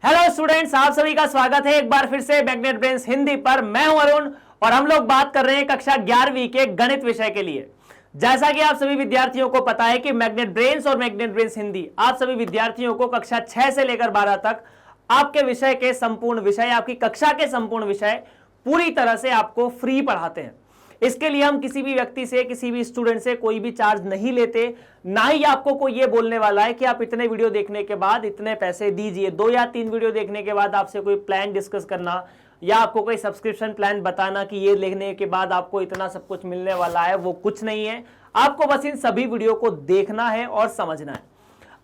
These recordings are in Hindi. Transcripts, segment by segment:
हेलो स्टूडेंट्स, आप सभी का स्वागत है एक बार फिर से मैग्नेट ब्रेन्स हिंदी पर। मैं हूं अरुण और हम लोग बात कर रहे हैं कक्षा 11वीं के गणित विषय के लिए। जैसा कि आप सभी विद्यार्थियों को पता है कि मैग्नेट ब्रेन्स और मैग्नेट ब्रेन्स हिंदी आप सभी विद्यार्थियों को कक्षा 6 से लेकर 12 तक आपके विषय के संपूर्ण विषय, आपकी कक्षा के संपूर्ण विषय पूरी तरह से आपको फ्री पढ़ाते हैं। इसके लिए हम किसी भी व्यक्ति से, किसी भी स्टूडेंट से कोई भी चार्ज नहीं लेते। ना ही आपको कोई ये बोलने वाला है कि आप इतने वीडियो देखने के बाद इतने पैसे दीजिए। 2 या 3 वीडियो देखने के बाद आपसे कोई प्लान डिस्कस करना या आपको कोई सब्सक्रिप्शन प्लान बताना कि ये लेने के बाद आपको इतना सब कुछ मिलने वाला है, वो कुछ नहीं है। आपको बस इन सभी वीडियो को देखना है और समझना है।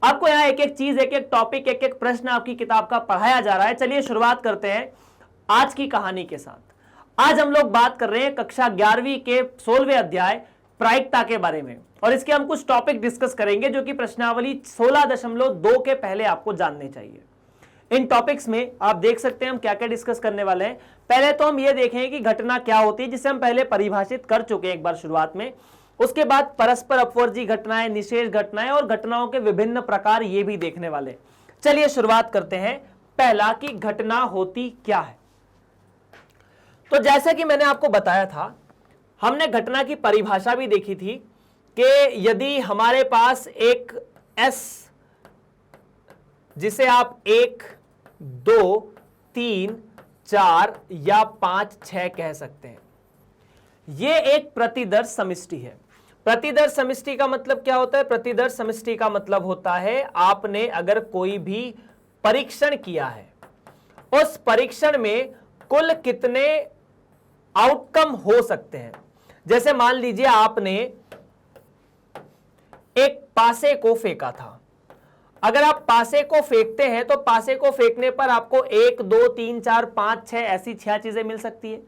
आपको यहाँ एक एक चीज, एक एक टॉपिक, एक एक प्रश्न आपकी किताब का पढ़ाया जा रहा है। चलिए शुरुआत करते हैं आज की कहानी के साथ। आज हम लोग बात कर रहे हैं कक्षा 11वीं के 16वें अध्याय प्रायिकता के बारे में और इसके हम कुछ टॉपिक डिस्कस करेंगे जो कि प्रश्नावली 16.2 के पहले आपको जानने चाहिए। इन टॉपिक्स में आप देख सकते हैं हम क्या क्या डिस्कस करने वाले हैं। पहले तो हम ये देखेंगे कि घटना क्या होती है, जिसे हम पहले परिभाषित कर चुके हैं एक बार शुरुआत में। उसके बाद परस्पर अपवर्जी घटनाएं, निषेध घटनाएं और घटनाओं के विभिन्न प्रकार ये भी देखने वाले। चलिए शुरुआत करते हैं। पहला कि घटना होती क्या है। तो जैसा कि मैंने आपको बताया था, हमने घटना की परिभाषा भी देखी थी कि यदि हमारे पास एक S, जिसे आप 1, 2, 3, 4 या 5, 6 कह सकते हैं, ये एक प्रतिदर्श समष्टि है। प्रतिदर्श समष्टि का मतलब क्या होता है? प्रतिदर्श समष्टि का मतलब होता है आपने अगर कोई भी परीक्षण किया है, उस परीक्षण में कुल कितने आउटकम हो सकते हैं। जैसे मान लीजिए आपने एक पासे को फेंका था। अगर आप पासे को फेंकते हैं तो पासे को फेंकने पर आपको 1, 2, 3, 4, 5, 6 ऐसी 6 चीजें मिल सकती है।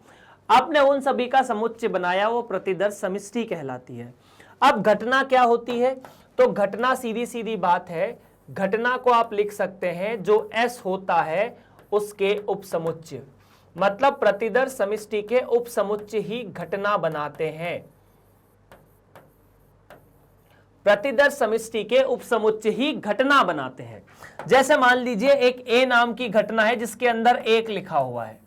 आपने उन सभी का समुच्चय बनाया, वो प्रतिदर्श समष्टि कहलाती है। अब घटना क्या होती है? तो घटना सीधी सीधी बात है, घटना को आप लिख सकते हैं जो S होता है उसके उपसमुच्चय, मतलब प्रतिदर्श समष्टि के उपसमुच्चय ही घटना बनाते हैं। प्रतिदर्श समष्टि के उपसमुच्चय ही घटना बनाते हैं। जैसे मान लीजिए एक A नाम की घटना है जिसके अंदर 1 लिखा हुआ है।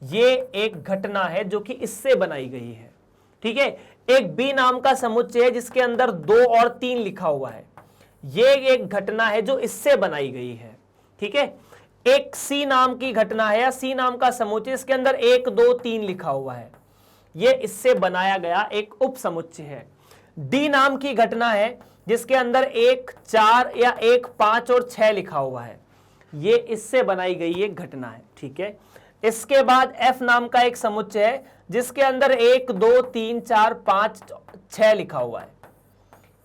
ये एक घटना है जो कि इससे बनाई गई है। ठीक है। एक B नाम का समुच्चय है जिसके अंदर 2 और 3 लिखा हुआ है। ये एक घटना है जो इससे बनाई गई है। ठीक है। एक C नाम की घटना है या C नाम का समुच्चय, इसके अंदर 1, 2, 3 लिखा हुआ है। ये इससे बनाया गया एक उपसमुच्चय है। D नाम की घटना है जिसके अंदर 1, 4 या 1, 5 और 6 लिखा हुआ है। ये इससे बनाई गई एक घटना है। ठीक है। इसके बाद F नाम का एक समुच्चय है जिसके अंदर 1, 2, 3, 4, 5, 6 लिखा हुआ है।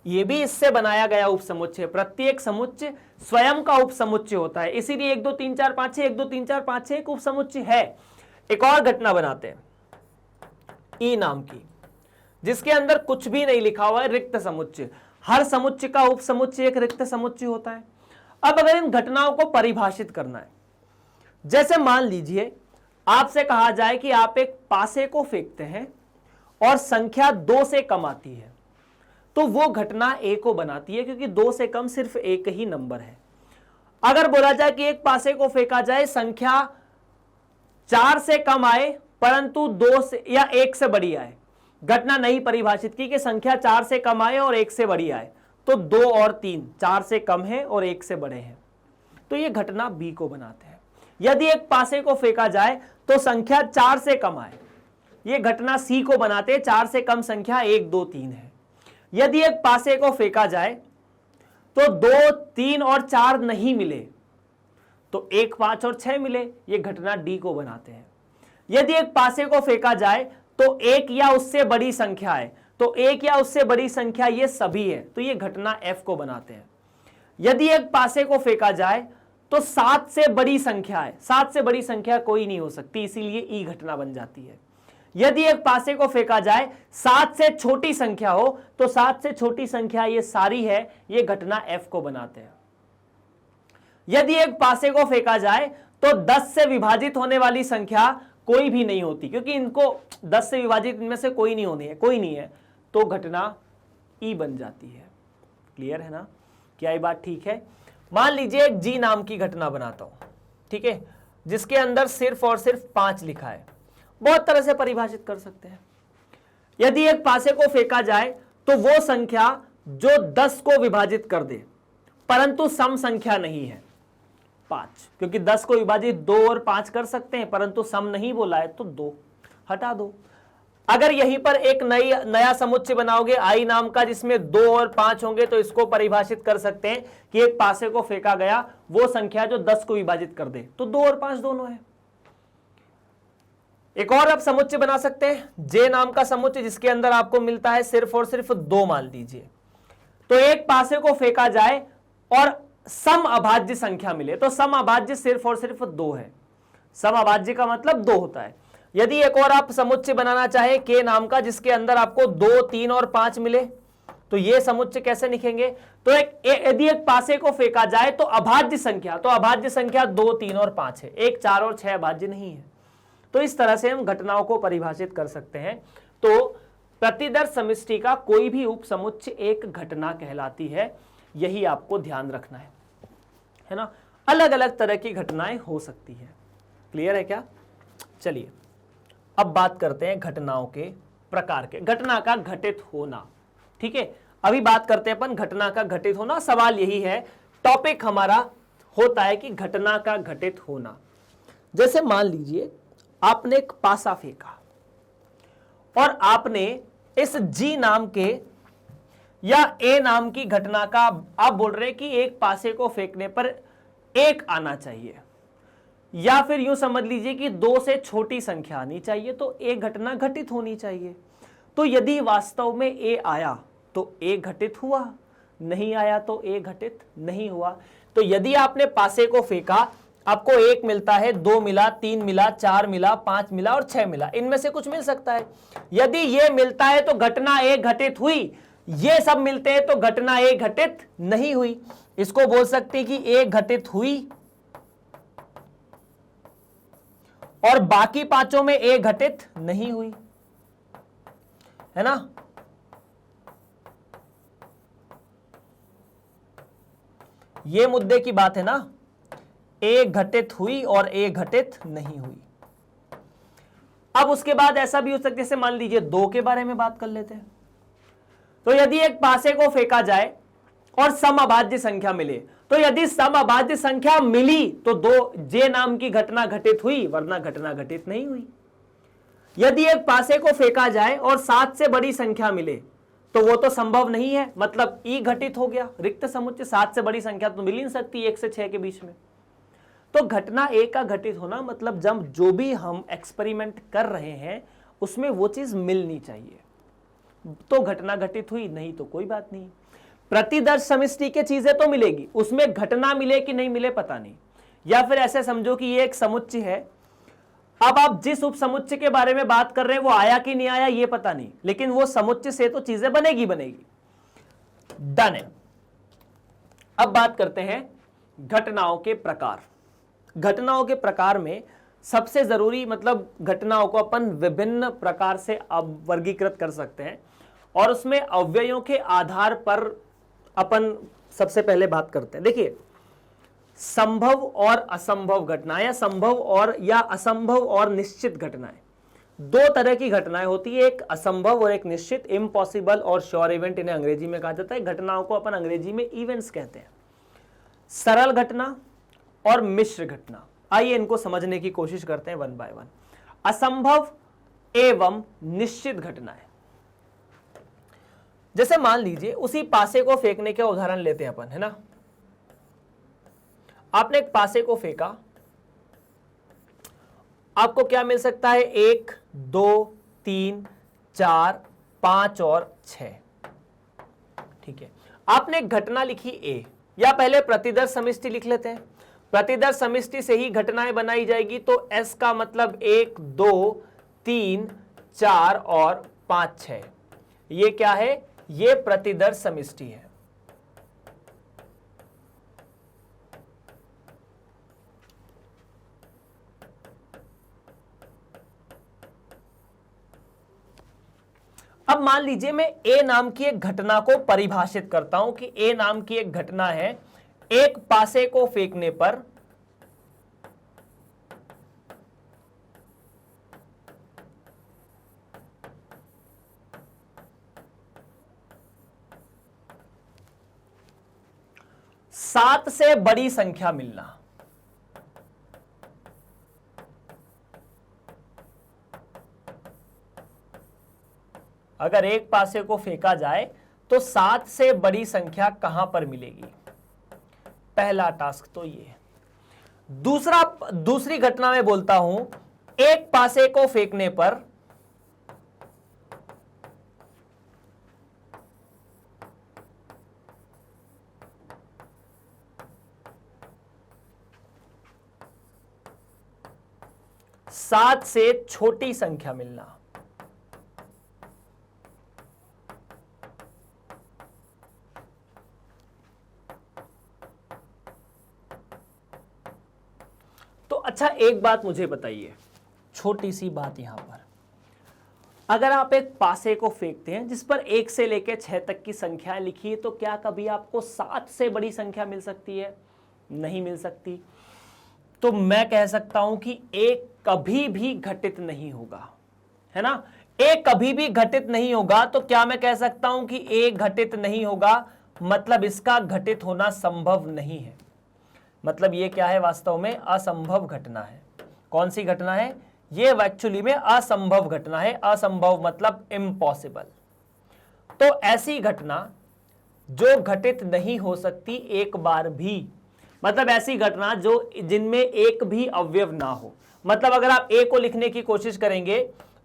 ये भी इससे बनाया गया उपसमुच्चय। प्रत्येक समुच्चय स्वयं का उपसमुच्चय होता है, इसीलिए 1, 2, 3, 4, 5, 6, 1, 2, 3, 4, 5, 6 एक उपसमुच्चय है। एक और घटना बनाते हैं E नाम की, जिसके अंदर कुछ भी नहीं लिखा हुआ है, रिक्त समुच्चय। हर समुच्चय का उपसमुच्चय एक रिक्त समुच्चय होता है। अब अगर इन घटनाओं को परिभाषित करना है, जैसे मान लीजिए आपसे कहा जाए कि आप एक पासे को फेंकते हैं और संख्या 2 से कम आती है, तो वो घटना A को बनाती है, क्योंकि 2 से कम सिर्फ एक ही नंबर है। अगर बोला जाए कि एक पासे को फेंका जाए, संख्या 4 से कम आए परंतु 2 से या 1 से बड़ी आए, घटना नहीं परिभाषित की कि संख्या 4 से कम आए और 1 से बड़ी आए, तो 2 और 3 4 से कम है और 1 से बड़े हैं, तो ये घटना B को बनाते हैं। यदि एक पासे को फेंका जाए तो संख्या 4 से कम आए, ये घटना C को बनाते हैं। 4 से कम संख्या 1, 2, 3 है। यदि एक पासे को फेंका जाए तो 2, 3 और 4 नहीं मिले, तो 1, 5 और 6 मिले, ये घटना D को बनाते हैं। यदि एक पासे को फेंका जाए तो 1 या उससे बड़ी संख्या है, तो 1 या उससे बड़ी संख्या ये सभी है, तो ये घटना F को बनाते हैं। यदि एक पासे को फेंका जाए तो 7 से बड़ी संख्या है, 7 से बड़ी संख्या कोई नहीं हो सकती, इसीलिए E घटना बन जाती है। यदि एक पासे को फेंका जाए 7 से छोटी संख्या हो, तो 7 से छोटी संख्या ये सारी है, ये घटना F को बनाते हैं। यदि एक पासे को फेंका जाए तो 10 से विभाजित होने वाली संख्या कोई भी नहीं होती, क्योंकि इनको 10 से विभाजित इनमें से कोई नहीं होनी है, कोई नहीं है, तो घटना E बन जाती है। क्लियर है ना? क्या ये बात ठीक है? मान लीजिए एक G नाम की घटना बनाता हूं। ठीक है, जिसके अंदर सिर्फ और सिर्फ 5 लिखा है। बहुत तरह से परिभाषित कर सकते हैं। यदि एक पासे को फेंका जाए तो वो संख्या जो 10 को विभाजित कर दे, परंतु सम संख्या नहीं है 5, क्योंकि 10 को विभाजित 2 और 5 कर सकते हैं, परंतु सम नहीं बोला है तो 2 हटा दो। अगर यहीं पर एक नया समुच्चय बनाओगे आई नाम का, जिसमें 2 और 5 होंगे, तो इसको परिभाषित कर सकते हैं कि एक पासे को फेंका गया वो संख्या जो 10 को विभाजित कर दे, तो 2 और 5 दोनों है। एक और आप समुच्चय बना सकते हैं जे नाम का समुच्चय, जिसके अंदर आपको मिलता है सिर्फ और सिर्फ 2 मान लीजिए। तो एक पासे को फेंका जाए और सम अभाज्य संख्या मिले, तो सम अभाज्य सिर्फ और सिर्फ 2 है। सम अभाज्य का मतलब 2 होता है। यदि एक और आप समुच्चय बनाना चाहे के नाम का, जिसके अंदर आपको 2, 3 और 5 मिले, तो ये समुच्चय कैसे लिखेंगे? तो यदि एक पासे को फेंका जाए तो अभाज्य संख्या, तो अभाज्य संख्या 2, 3 और 5 है, 1, 4 और 6 अभाज्य नहीं है। तो इस तरह से हम घटनाओं को परिभाषित कर सकते हैं। तो प्रतिदर्श समष्टि का कोई भी उप समुच्चय एक घटना कहलाती है, यही आपको ध्यान रखना है ना। अलग अलग तरह की घटनाएं हो सकती है। क्लियर है क्या? चलिए अब बात करते हैं घटनाओं के प्रकार के। घटना का घटित होना, ठीक है, अभी बात करते हैं अपन घटना का घटित होना। सवाल यही है, टॉपिक हमारा होता है कि घटना का घटित होना। जैसे मान लीजिए आपने एक पासा फेंका और आपने इस जी नाम के या ए नाम की घटना का आप बोल रहे हैं कि एक पासे को फेंकने पर 1 आना चाहिए, या फिर यूं समझ लीजिए कि 2 से छोटी संख्या आनी चाहिए, तो एक घटना घटित होनी चाहिए। तो यदि वास्तव में ए आया तो ए घटित हुआ, नहीं आया तो ए घटित नहीं हुआ। तो यदि आपने पासे को फेंका, आपको 1 मिलता है, 2 मिला, 3 मिला, 4 मिला, 5 मिला और 6 मिला, इनमें से कुछ मिल सकता है। यदि ये मिलता है तो घटना ए घटित हुई, ये सब मिलते हैं तो घटना ए घटित नहीं हुई। इसको बोल सकते हैं कि ए घटित हुई और बाकी 5 में ए घटित नहीं हुई, है ना। ये मुद्दे की बात है ना, ए घटित हुई और ए घटित नहीं हुई। अब उसके बाद ऐसा भी हो सकता है, जैसे मान लीजिए 2 के बारे में बात कर लेते हैं। तो यदि एक पासे को फेंका जाए और समअभाज्य संख्या मिले, तो यदि समअभाज्य संख्या मिली तो 2 जे नाम की घटना घटित हुई, वरना घटना घटित नहीं हुई। यदि एक पासे को फेंका जाए और 7 से बड़ी संख्या मिले, तो वो तो संभव नहीं है, मतलब ई घटित हो गया। रिक्त समुच्चय 7 से बड़ी संख्या तो मिल ही नहीं सकती 1 से 6 के बीच में। तो घटना ए का घटित होना मतलब जब जो भी हम एक्सपेरिमेंट कर रहे हैं उसमें वो चीज मिलनी चाहिए, तो घटना घटित हुई, नहीं तो कोई बात नहीं। प्रतिदर्श समष्टि के चीजें तो मिलेगी, उसमें घटना मिले कि नहीं मिले पता नहीं। या फिर ऐसे समझो कि ये एक समुच्चय है, अब आप जिस उप समुच्चय के बारे में बात कर रहे हैं वो आया कि नहीं आया ये पता नहीं, लेकिन वो समुच्चय से तो चीजें बनेगी। डन है। अब बात करते हैं घटनाओं के प्रकार। घटनाओं के प्रकार में सबसे जरूरी, मतलब घटनाओं को अपन विभिन्न प्रकार से वर्गीकृत कर सकते हैं, और उसमें अव्ययों के आधार पर अपन सबसे पहले बात करते हैं। देखिए, संभव और असंभव घटना, या संभव और या असंभव और निश्चित घटनाएं, 2 तरह की घटनाएं होती है, एक असंभव और एक निश्चित। इम्पॉसिबल और श्योर इवेंट इन्हें अंग्रेजी में कहा जाता है। घटनाओं को अपन अंग्रेजी में इवेंट्स कहते हैं। सरल घटना और मिश्र घटना, आइए इनको समझने की कोशिश करते हैं वन बाय वन। असंभव एवं निश्चित घटनाएं, जैसे मान लीजिए उसी पासे को फेंकने के उदाहरण लेते हैं अपन, है ना। आपने एक पासे को फेंका, आपको क्या मिल सकता है? 1, 2, 3, 4, 5 और 6। ठीक है, आपने एक घटना लिखी ए, या पहले प्रतिदर्श समष्टि लिख लेते हैं। प्रतिदर्श समष्टि से ही घटनाएं बनाई जाएगी, तो एस का मतलब 1, 2, 3, 4 और 5, 6। ये क्या है? ये प्रतिदर्श समष्टि है। अब मान लीजिए मैं ए नाम की एक घटना को परिभाषित करता हूं कि ए नाम की एक घटना है, एक पासे को फेंकने पर 7 से बड़ी संख्या मिलना। अगर एक पासे को फेंका जाए तो 7 से बड़ी संख्या कहां पर मिलेगी? पहला टास्क तो ये। दूसरी घटना में बोलता हूं, एक पासे को फेंकने पर सात से छोटी संख्या मिलना। तो अच्छा, एक बात मुझे बताइए, छोटी सी बात यहां पर, अगर आप एक पासे को फेंकते हैं जिस पर 1 से लेकर 6 तक की संख्या लिखी है, तो क्या कभी आपको 7 से बड़ी संख्या मिल सकती है? नहीं मिल सकती। तो मैं कह सकता हूं कि एक कभी भी घटित नहीं होगा, है ना? एक कभी भी घटित नहीं होगा। तो क्या मैं कह सकता हूं कि एक घटित नहीं होगा, मतलब इसका घटित होना संभव नहीं है। मतलब ये क्या है? वास्तव में असंभव घटना है। कौन सी घटना है ये? एक्चुअली में असंभव घटना है। असंभव मतलब इम्पॉसिबल। तो ऐसी घटना जो घटित नहीं हो सकती एक बार भी, मतलब ऐसी घटना जो जिनमें एक भी अवयव ना हो। मतलब अगर आप ए को लिखने की कोशिश करेंगे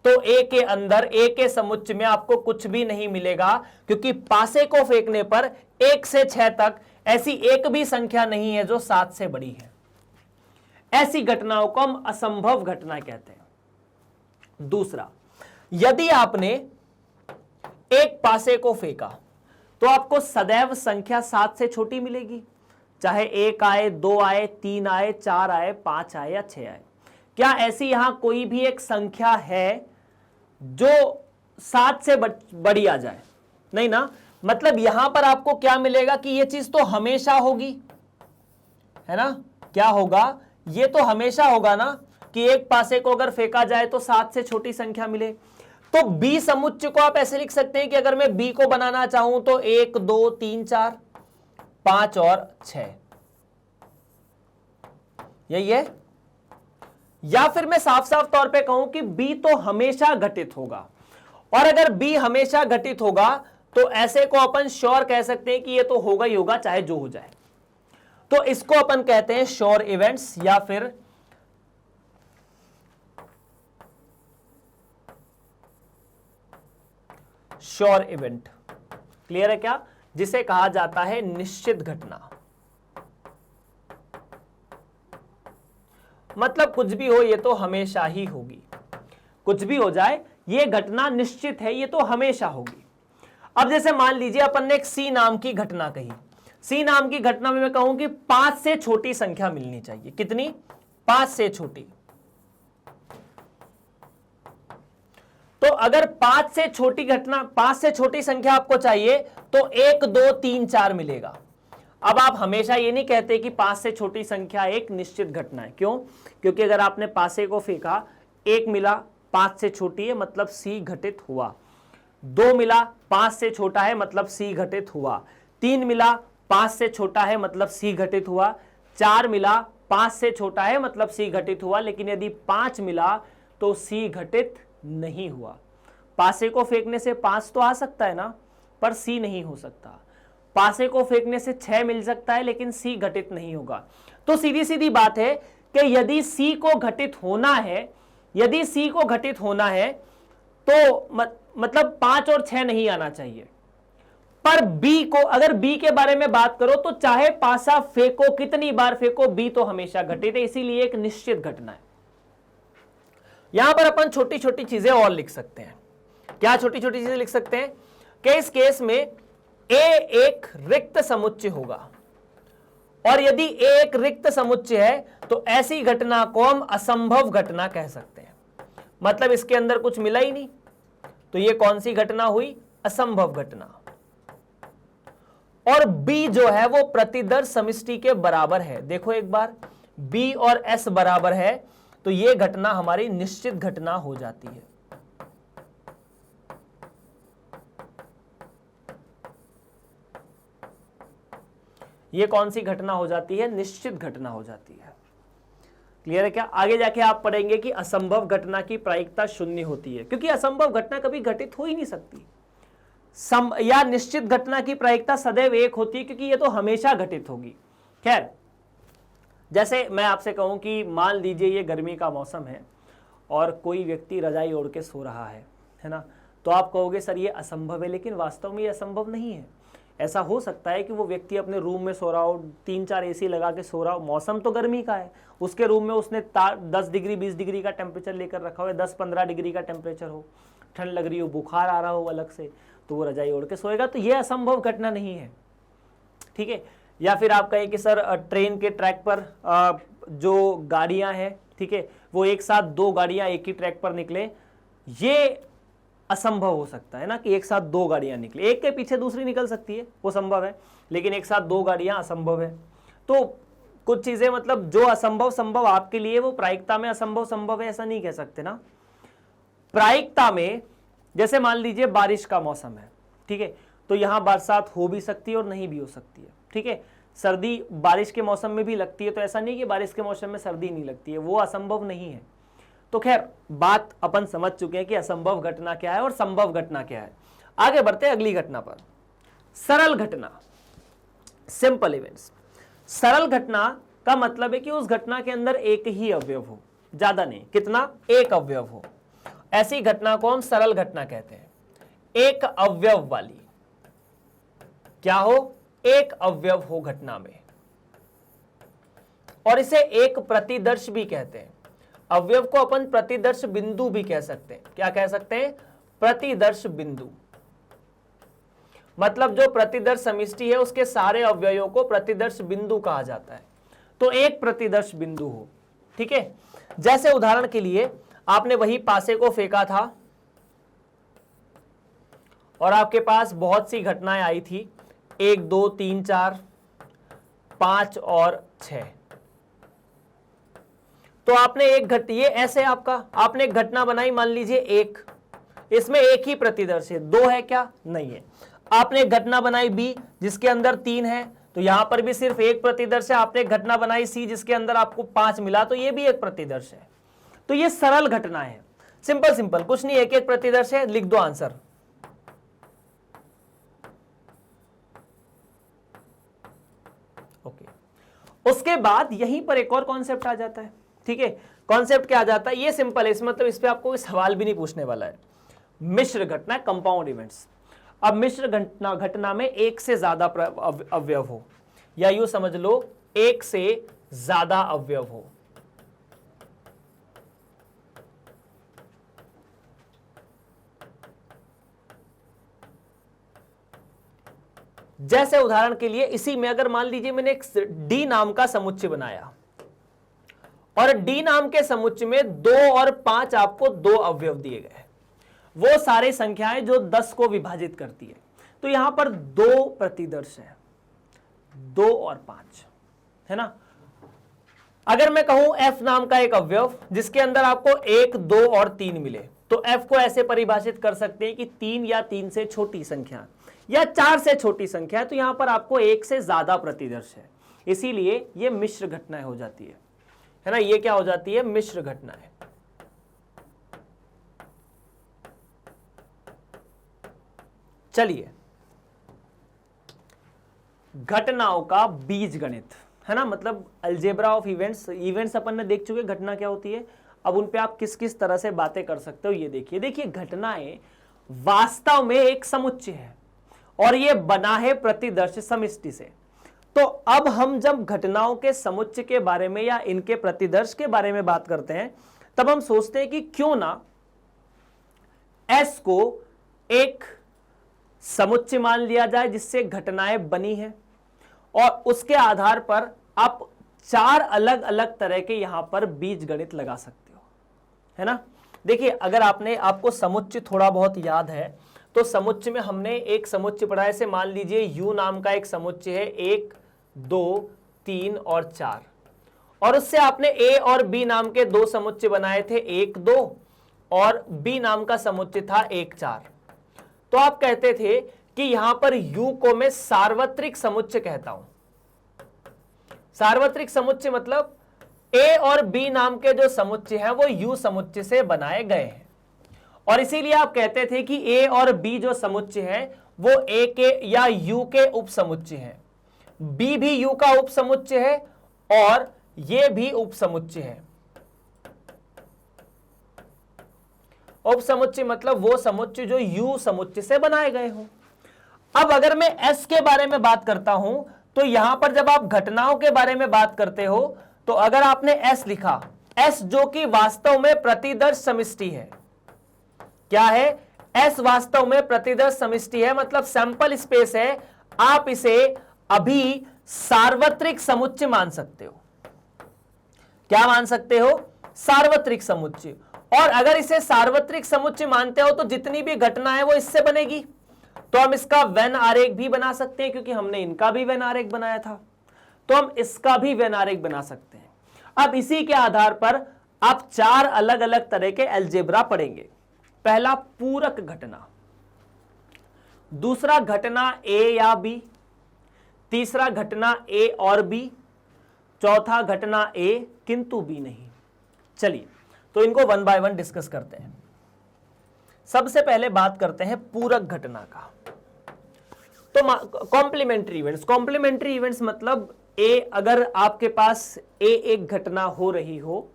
तो ए के अंदर, ए के समुच्चय में आपको कुछ भी नहीं मिलेगा, क्योंकि पासे को फेंकने पर 1 से 6 तक ऐसी एक भी संख्या नहीं है जो 7 से बड़ी है। ऐसी घटनाओं को हम असंभव घटना कहते हैं। दूसरा, यदि आपने एक पासे को फेंका तो आपको सदैव संख्या 7 से छोटी मिलेगी, चाहे 1 आए, 2 आए, 3 आए, 4 आए, 5 आए या 6 आए। क्या ऐसी यहां कोई भी एक संख्या है जो 7 से बड़ी आ जाए? नहीं ना। मतलब यहां पर आपको क्या मिलेगा कि यह चीज तो हमेशा होगी, है ना? क्या होगा? ये तो हमेशा होगा ना कि एक पासे को अगर फेंका जाए तो 7 से छोटी संख्या मिले। तो बी समुच्चय को आप ऐसे लिख सकते हैं कि अगर मैं बी को बनाना चाहूं तो 1, 2, 3, 4, 5 और 6, यही है। या फिर मैं साफ साफ तौर पे कहूं कि बी तो हमेशा घटित होगा, और अगर बी हमेशा घटित होगा तो ऐसे को अपन श्योर कह सकते हैं कि ये तो होगा ही होगा, चाहे जो हो जाए। तो इसको अपन कहते हैं श्योर इवेंट्स या फिर श्योर इवेंट। क्लियर है क्या? जिसे कहा जाता है निश्चित घटना। मतलब कुछ भी हो ये तो हमेशा ही होगी, कुछ भी हो जाए ये घटना निश्चित है, ये तो हमेशा होगी। अब जैसे मान लीजिए अपन ने एक सी नाम की घटना कही। सी नाम की घटना में मैं कहूं कि 5 से छोटी संख्या मिलनी चाहिए। कितनी? 5 से छोटी। तो अगर 5 से छोटी घटना, 5 से छोटी संख्या आपको चाहिए तो 1, 2, 3, 4 मिलेगा। अब आप हमेशा ये नहीं कहते कि 5 से छोटी संख्या एक निश्चित घटना है। क्यों? क्योंकि अगर आपने पासे को फेंका, 1 मिला 5 से छोटी है मतलब सी घटित हुआ, 2 मिला 5 से छोटा है मतलब सी घटित हुआ, 3 मिला 5 से छोटा है मतलब सी घटित हुआ, 4 मिला 5 से छोटा है मतलब सी घटित हुआ। लेकिन यदि 5 मिला तो सी घटित नहीं हुआ। पासे को फेंकने से 5 तो आ सकता है ना, पर सी नहीं हो सकता। पासे को फेंकने से 6 मिल सकता है लेकिन सी घटित नहीं होगा। तो सीधी सीधी बात है कि यदि सी को घटित होना है, यदि सी को घटित होना है तो मतलब 5 और 6 नहीं आना चाहिए। पर बी को, अगर बी के बारे में बात करो तो चाहे पासा फेंको, कितनी बार फेंको, बी तो हमेशा घटित है, इसीलिए एक निश्चित घटना है। यहां पर अपन छोटी छोटी चीजें और लिख सकते हैं। क्या छोटी छोटी चीजें लिख सकते हैं कि इस केस में ए एक रिक्त समुच्चय होगा, और यदि ए एक रिक्त समुच्चय है तो ऐसी घटना को हम असंभव घटना कह सकते हैं। मतलब इसके अंदर कुछ मिला ही नहीं, तो ये कौन सी घटना हुई? असंभव घटना। और बी जो है वो प्रतिदर्श समष्टि के बराबर है। देखो एक बार, बी और एस बराबर है तो ये घटना हमारी निश्चित घटना हो जाती है। ये कौन सी घटना हो जाती है? निश्चित घटना हो जाती है। क्लियर है क्या? आगे जाके आप पढ़ेंगे कि असंभव घटना की प्रायिकता शून्य होती है, क्योंकि असंभव घटना कभी घटित हो ही नहीं सकती। या निश्चित घटना की प्रायिकता सदैव 1 होती है, क्योंकि ये तो हमेशा घटित होगी। खैर, जैसे मैं आपसे कहूं कि मान लीजिए ये गर्मी का मौसम है और कोई व्यक्ति रजाई ओढ़ के सो रहा है ना, तो आप कहोगे सर ये असंभव है, लेकिन वास्तव में ये असंभव नहीं है। ऐसा हो सकता है कि वो व्यक्ति अपने रूम में सो रहा हो, 3-4 एसी लगा के सो रहा हो, मौसम तो गर्मी का है, उसके रूम में उसने 10 डिग्री 20 डिग्री का टेम्परेचर लेकर रखा हो, 10-15 डिग्री का टेम्परेचर हो, ठंड लग रही हो, बुखार आ रहा हो अलग से, तो वो रजाई ओढ़ के सोएगा, तो ये असंभव घटना नहीं है। ठीक है। या फिर आप कहें कि सर ट्रेन के ट्रैक पर जो गाड़ियां हैं, ठीक है, वो एक साथ 2 गाड़ियां एक ही ट्रैक पर निकले, ये असंभव हो सकता है ना, कि एक साथ 2 गाड़ियां निकले, एक के पीछे दूसरी निकल सकती है, वो संभव है, लेकिन एक साथ 2 गाड़ियां असंभव है। तो कुछ चीजें मतलब जो असंभव संभव आपके लिए, वो प्रायिकता में असंभव संभव है, ऐसा नहीं कह सकते ना। प्रायिकता में जैसे मान लीजिए बारिश का मौसम है, ठीक है, तो यहां बरसात हो भी सकती है और नहीं भी हो सकती है। ठीक है। सर्दी बारिश के मौसम में भी लगती है, तो ऐसा नहीं कि बारिश के मौसम में सर्दी नहीं लगती है, वो असंभव नहीं है। तो खैर, बात अपन समझ चुके हैं कि असंभव घटना क्या है और संभव घटना क्या है। आगे बढ़ते हैं अगली घटना पर। सरल घटना, सिंपल इवेंट्स। सरल घटना का मतलब है कि उस घटना के अंदर एक ही अवयव हो, ज्यादा नहीं। कितना? एक अवयव हो। ऐसी घटना को हम सरल घटना कहते हैं। एक अवयव वाली, क्या हो? एक अवयव हो घटना में, और इसे एक प्रतिदर्श भी कहते हैं। अवयव को अपन प्रतिदर्श बिंदु भी कह सकते हैं। क्या कह सकते हैं? प्रतिदर्श बिंदु। मतलब जो प्रतिदर्श समिष्टि है उसके सारे अवयवों को प्रतिदर्श बिंदु कहा जाता है। तो एक प्रतिदर्श बिंदु हो। ठीक है। जैसे उदाहरण के लिए आपने वही पासे को फेंका था और आपके पास बहुत सी घटनाएं आई थी, 1 2 3 4 5 और 6। तो आपने ये ऐसे आपने एक घटना बनाई, मान लीजिए 1, इसमें एक ही प्रतिदर्श है, 2 है क्या? नहीं है। आपने एक घटना बनाई B जिसके अंदर 3 है, तो यहां पर भी सिर्फ एक प्रतिदर्श है। आपने एक घटना बनाई C जिसके अंदर आपको 5 मिला, तो ये भी एक प्रतिदर्श है। तो ये सरल घटना है। सिंपल कुछ नहीं, एक प्रतिदर्श है, लिख दो आंसर। ओके। उसके बाद यहीं पर एक और कॉन्सेप्ट आ जाता है। ठीक है। कॉन्सेप्ट क्या आ जाता है? ये सिंपल है, इस मतलब इस पे आपको कोई सवाल भी नहीं पूछने वाला है। मिश्र घटना, कंपाउंड इवेंट्स। अब मिश्र घटना में एक से ज्यादा अवयव हो, या यूं समझ लो एक से ज्यादा अवयव हो। जैसे उदाहरण के लिए इसी में अगर मान लीजिए मैंने एक डी नाम का समुच्चय बनाया और डी नाम के समुच्चय में 2 और 5 आपको 2 अवयव दिए गए, वो सारी संख्याएं जो 10 को विभाजित करती है। तो यहां पर 2 प्रतिदर्श है, 2 और 5 है ना। अगर मैं कहूं f नाम का एक अवयव जिसके अंदर आपको 1 2 और 3 मिले, तो f को ऐसे परिभाषित कर सकते हैं कि 3 या 3 से छोटी संख्या या 4 से छोटी संख्या है। तो यहां पर आपको 1 से ज्यादा प्रतिदर्श है, इसीलिए यह मिश्र घटनाएं हो जाती है ना। ये क्या हो जाती है? मिश्र घटनाएं। चलिए, घटनाओं का बीजगणित है ना, मतलब अलजेब्रा ऑफ इवेंट्स अपन ने देख चुके घटना क्या होती है। अब उन पे आप किस किस तरह से बातें कर सकते हो ये देखिए। घटनाएं वास्तव में एक समुच्चय है और ये बना है प्रतिदर्श समिष्टि से। तो अब हम जब घटनाओं के समुच्चय के बारे में या इनके प्रतिदर्श के बारे में बात करते हैं, तब हम सोचते हैं कि क्यों ना S को एक समुच्चय मान लिया जाए जिससे घटनाएं बनी हैं, और उसके आधार पर आप 4 अलग अलग तरह के यहां पर बीजगणित लगा सकते हो, है ना। देखिए, अगर आपको समुच्चय थोड़ा बहुत याद है, तो समुच्चय में हमने एक समुच्चय पढ़ा है। ऐसे मान लीजिए U नाम का एक समुच्चय है, 1 2 3 और 4, और उससे आपने A और B नाम के 2 समुच्चय बनाए थे, 1 2, और B नाम का समुच्चय था 1 4। तो आप कहते थे कि यहां पर U को मैं सार्वत्रिक समुच्चय कहता हूं। सार्वत्रिक समुच्चय मतलब ए और बी नाम के जो समुच्चय हैं वो यू समुच्चय से बनाए गए हैं, और इसीलिए आप कहते थे कि ए और बी जो समुच्चय है वो ए के या यू के उप समुच्चय है, बी भी यू का उप समुच्चय है और ये भी उप समुच्चय है। उप समुच्चय मतलब वो समुच्चय जो यू समुच्चय से बनाए गए हो। अब अगर मैं एस के बारे में बात करता हूं तो यहां पर जब आप घटनाओं के बारे में बात करते हो तो अगर आपने एस लिखा, एस जो कि वास्तव में प्रतिदर्श समष्टि है, क्या है, एस वास्तव में प्रतिदर्श समष्टि है, मतलब सैंपल स्पेस है, आप इसे अभी सार्वत्रिक समुच्चय मान सकते हो। क्या मान सकते हो, सार्वत्रिक समुच्चय। और अगर इसे सार्वत्रिक समुच्चय मानते हो तो जितनी भी घटना है वो इससे बनेगी, तो हम इसका वेन आरेख भी बना सकते हैं, क्योंकि हमने इनका भी वेन आरेख बनाया था, तो हम इसका भी वेन आरेख बना सकते हैं। अब इसी के आधार पर आप 4 अलग अलग तरह के अलजेब्रा पढ़ेंगे। पहला पूरक घटना, दूसरा घटना ए या बी, तीसरा घटना ए और बी, चौथा घटना ए किंतु बी नहीं। चलिए तो इनको 1 बाय 1 डिस्कस करते हैं। सबसे पहले बात करते हैं पूरक घटना का। तो कॉम्प्लीमेंट्री इवेंट्स, कॉम्प्लीमेंट्री इवेंट्स मतलब ए, अगर आपके पास ए एक घटना हो रही हो,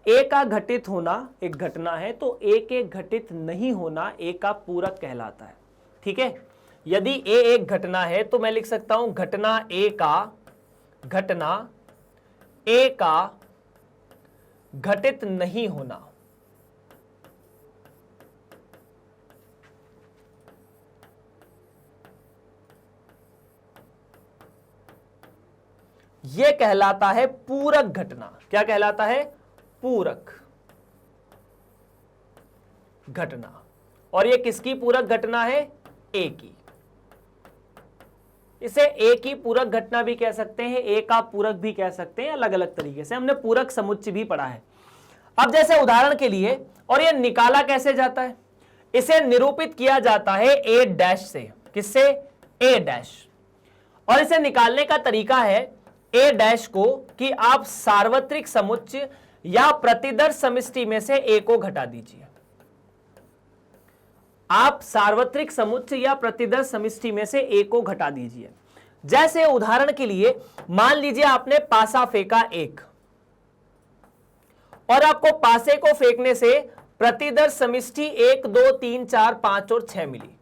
ए का घटित होना एक घटना है, तो ए के घटित नहीं होना ए का पूरक कहलाता है। ठीक है, यदि ए एक घटना है तो मैं लिख सकता हूं घटना ए का घटित नहीं होना, यह कहलाता है पूरक घटना। क्या कहलाता है, पूरक घटना। और यह किसकी पूरक घटना है, ए की। इसे ए की पूरक घटना भी कह सकते हैं, ए का पूरक भी कह सकते हैं, अलग अलग तरीके से। हमने पूरक समुच्चय भी पढ़ा है। अब जैसे उदाहरण के लिए, और यह निकाला कैसे जाता है, इसे निरूपित किया जाता है ए डैश से। किससे, ए डैश। और इसे निकालने का तरीका है ए डैश को कि आप सार्वत्रिक समुच्चय या प्रतिदर्श समष्टि में से ए को घटा दीजिए। आप सार्वत्रिक समुच्चय या प्रतिदर्श समष्टि में से ए को घटा दीजिए। जैसे उदाहरण के लिए मान लीजिए आपने पासा फेंका 1, और आपको पासे को फेंकने से प्रतिदर्श समष्टि 1 2 3 4 5 और 6 मिली।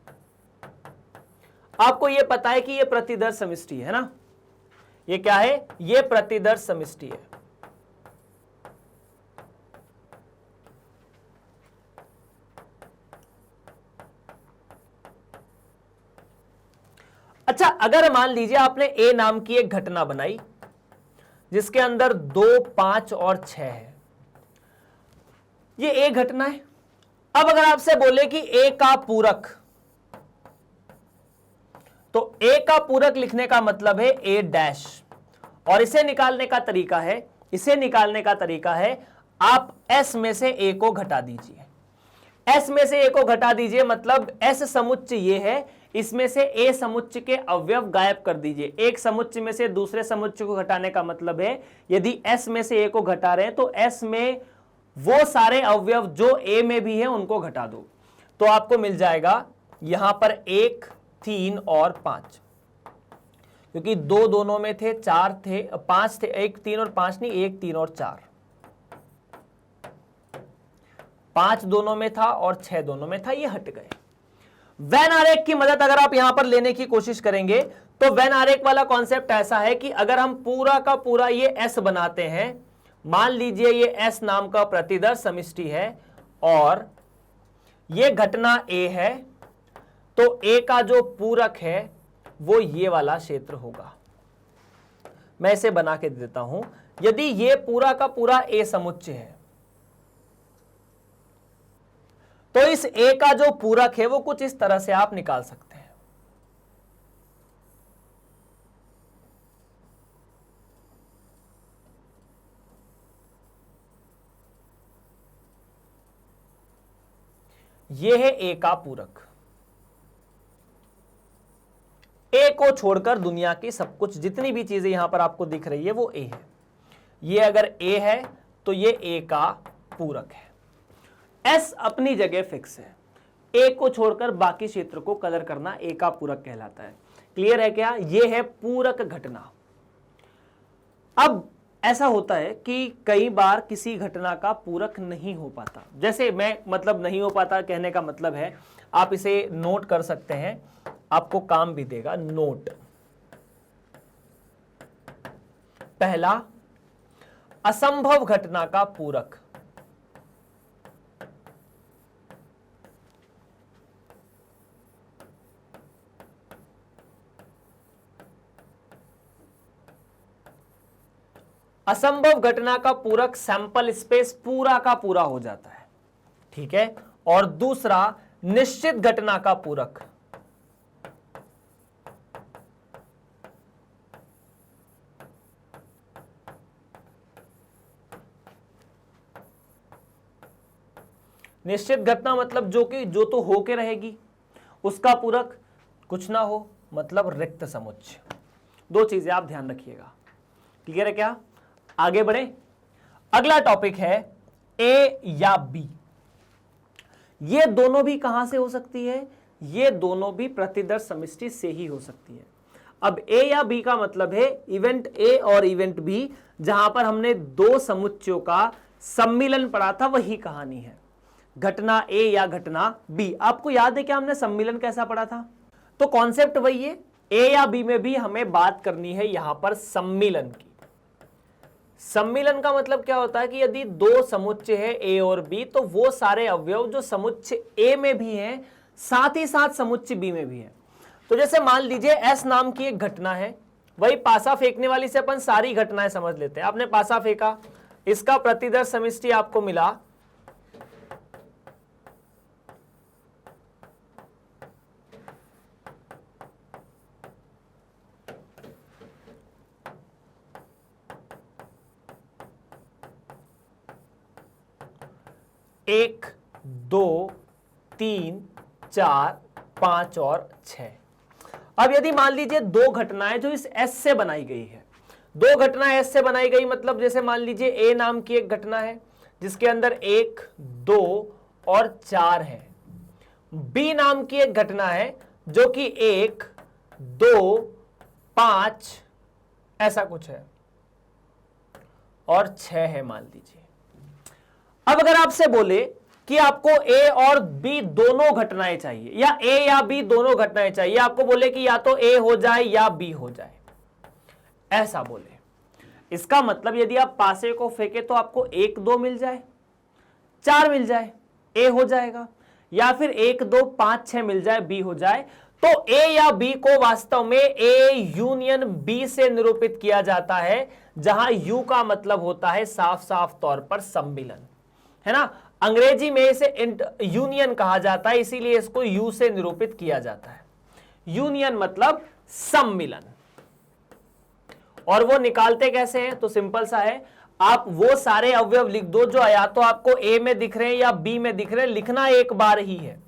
आपको यह पता है कि यह प्रतिदर्श समष्टि है ना, ये क्या है, यह प्रतिदर्श समष्टि है। अच्छा, अगर मान लीजिए आपने ए नाम की एक घटना बनाई जिसके अंदर 2 5 और 6 है, ये ए घटना है। अब अगर आपसे बोले कि ए का पूरक, तो ए का पूरक लिखने का मतलब है ए डैश, और इसे निकालने का तरीका है आप एस में से ए को घटा दीजिए। एस में से ए को घटा दीजिए मतलब एस समुच्चय ये है, इसमें से ए समुच्चय के अवयव गायब कर दीजिए। एक समुच्चय में से दूसरे समुच्चय को घटाने का मतलब है यदि एस में से ए को घटा रहे हैं तो एस में वो सारे अवयव जो ए में भी है उनको घटा दो, तो आपको मिल जाएगा यहां पर 1 3 और 5, क्योंकि 2 दोनों में थे, 4 थे, 5 थे, 1 3 और 5 नहीं, 1 3 और 4, 5 दोनों में था और 6 दोनों में था, ये हट गए। वेन आरेख की मदद अगर आप यहां पर लेने की कोशिश करेंगे तो वेन आरेख वाला कॉन्सेप्ट ऐसा है कि अगर हम पूरा का पूरा ये एस बनाते हैं, मान लीजिए ये एस नाम का प्रतिदर्श समष्टि है और ये घटना ए है, तो ए का जो पूरक है वो ये वाला क्षेत्र होगा। मैं इसे बना के देता हूं। यदि ये पूरा का पूरा ए समुच्चय है तो इस ए का जो पूरक है वो कुछ इस तरह से आप निकाल सकते हैं। ये है ए का पूरक। ए को छोड़कर दुनिया की सब कुछ, जितनी भी चीजें यहां पर आपको दिख रही है वो ए है। ये अगर ए है तो ये ए का पूरक है। एस अपनी जगह फिक्स है, ए को छोड़कर बाकी क्षेत्र को कलर करना ए का पूरक कहलाता है। क्लियर है क्या? ये है पूरक घटना। अब ऐसा होता है कि कई बार किसी घटना का पूरक नहीं हो पाता, जैसे मैं मतलब नहीं हो पाता कहने का मतलब है, आप इसे नोट कर सकते हैं, आपको काम भी देगा। नोट पहला, असंभव घटना का पूरक। असंभव घटना का पूरक सैंपल स्पेस पूरा का पूरा हो जाता है, ठीक है। और दूसरा, निश्चित घटना का पूरक। निश्चित घटना मतलब जो तो होके रहेगी, उसका पूरक कुछ ना हो, मतलब रिक्त समुच्चय। दो चीजें आप ध्यान रखिएगा। क्लियर है क्या? आगे बढ़े। अगला टॉपिक है ए या बी। ये दोनों भी कहां से हो सकती है? ये दोनों भी प्रतिदर्श समष्टि से ही हो सकती है। अब ए या बी का मतलब है इवेंट ए और इवेंट बी, जहां पर हमने दो समुच्चयों का सम्मिलन पढ़ा था, वही कहानी है। घटना ए या घटना बी। आपको याद है क्या हमने सम्मिलन कैसा पढ़ा था? तो कॉन्सेप्ट वही है। ए या बी में भी हमें बात करनी है यहां पर सम्मिलन की। सम्मिलन का मतलब क्या होता है कि यदि दो समुच्चय है ए और बी, तो वो सारे अवयव जो समुच्चय ए में भी हैं, साथ ही साथ समुच्चय बी में भी है। तो जैसे मान लीजिए एस नाम की एक घटना है, वही पासा फेंकने वाली से अपन सारी घटनाएं समझ लेते हैं। आपने पासा फेंका, इसका प्रतिदर्श समष्टि आपको मिला एक, दो, तीन, चार, पांच और 6। अब यदि मान लीजिए दो घटनाएं जो इस एस से बनाई गई है, दो घटनाएं एस से बनाई गई, मतलब जैसे मान लीजिए ए नाम की एक घटना है जिसके अंदर 1, 2 और 4 है। बी नाम की एक घटना है जो कि 1, 2, 5 ऐसा कुछ है और 6 है मान लीजिए। अब अगर आपसे बोले कि आपको ए और बी दोनों घटनाएं चाहिए, या ए या बी दोनों घटनाएं चाहिए, आपको बोले कि या तो ए हो जाए या बी हो जाए, ऐसा बोले, इसका मतलब यदि आप पासे को फेंके तो आपको 1, 2 मिल जाए, 4 मिल जाए, ए हो जाएगा, या फिर 1, 2, 5, 6 मिल जाए, बी हो जाए। तो ए या बी को वास्तव में ए यूनियन बी से निरूपित किया जाता है, जहां यू का मतलब होता है साफ साफ तौर पर सम्मिलन, है ना। अंग्रेजी में इसे यूनियन कहा जाता है, इसीलिए इसको यू से निरूपित किया जाता है। यूनियन मतलब सम्मिलन। और वो निकालते कैसे हैं? तो सिंपल सा है, आप वो सारे अवयव लिख दो जो या तो आपको ए में दिख रहे हैं या बी में दिख रहे हैं, लिखना एक बार ही है।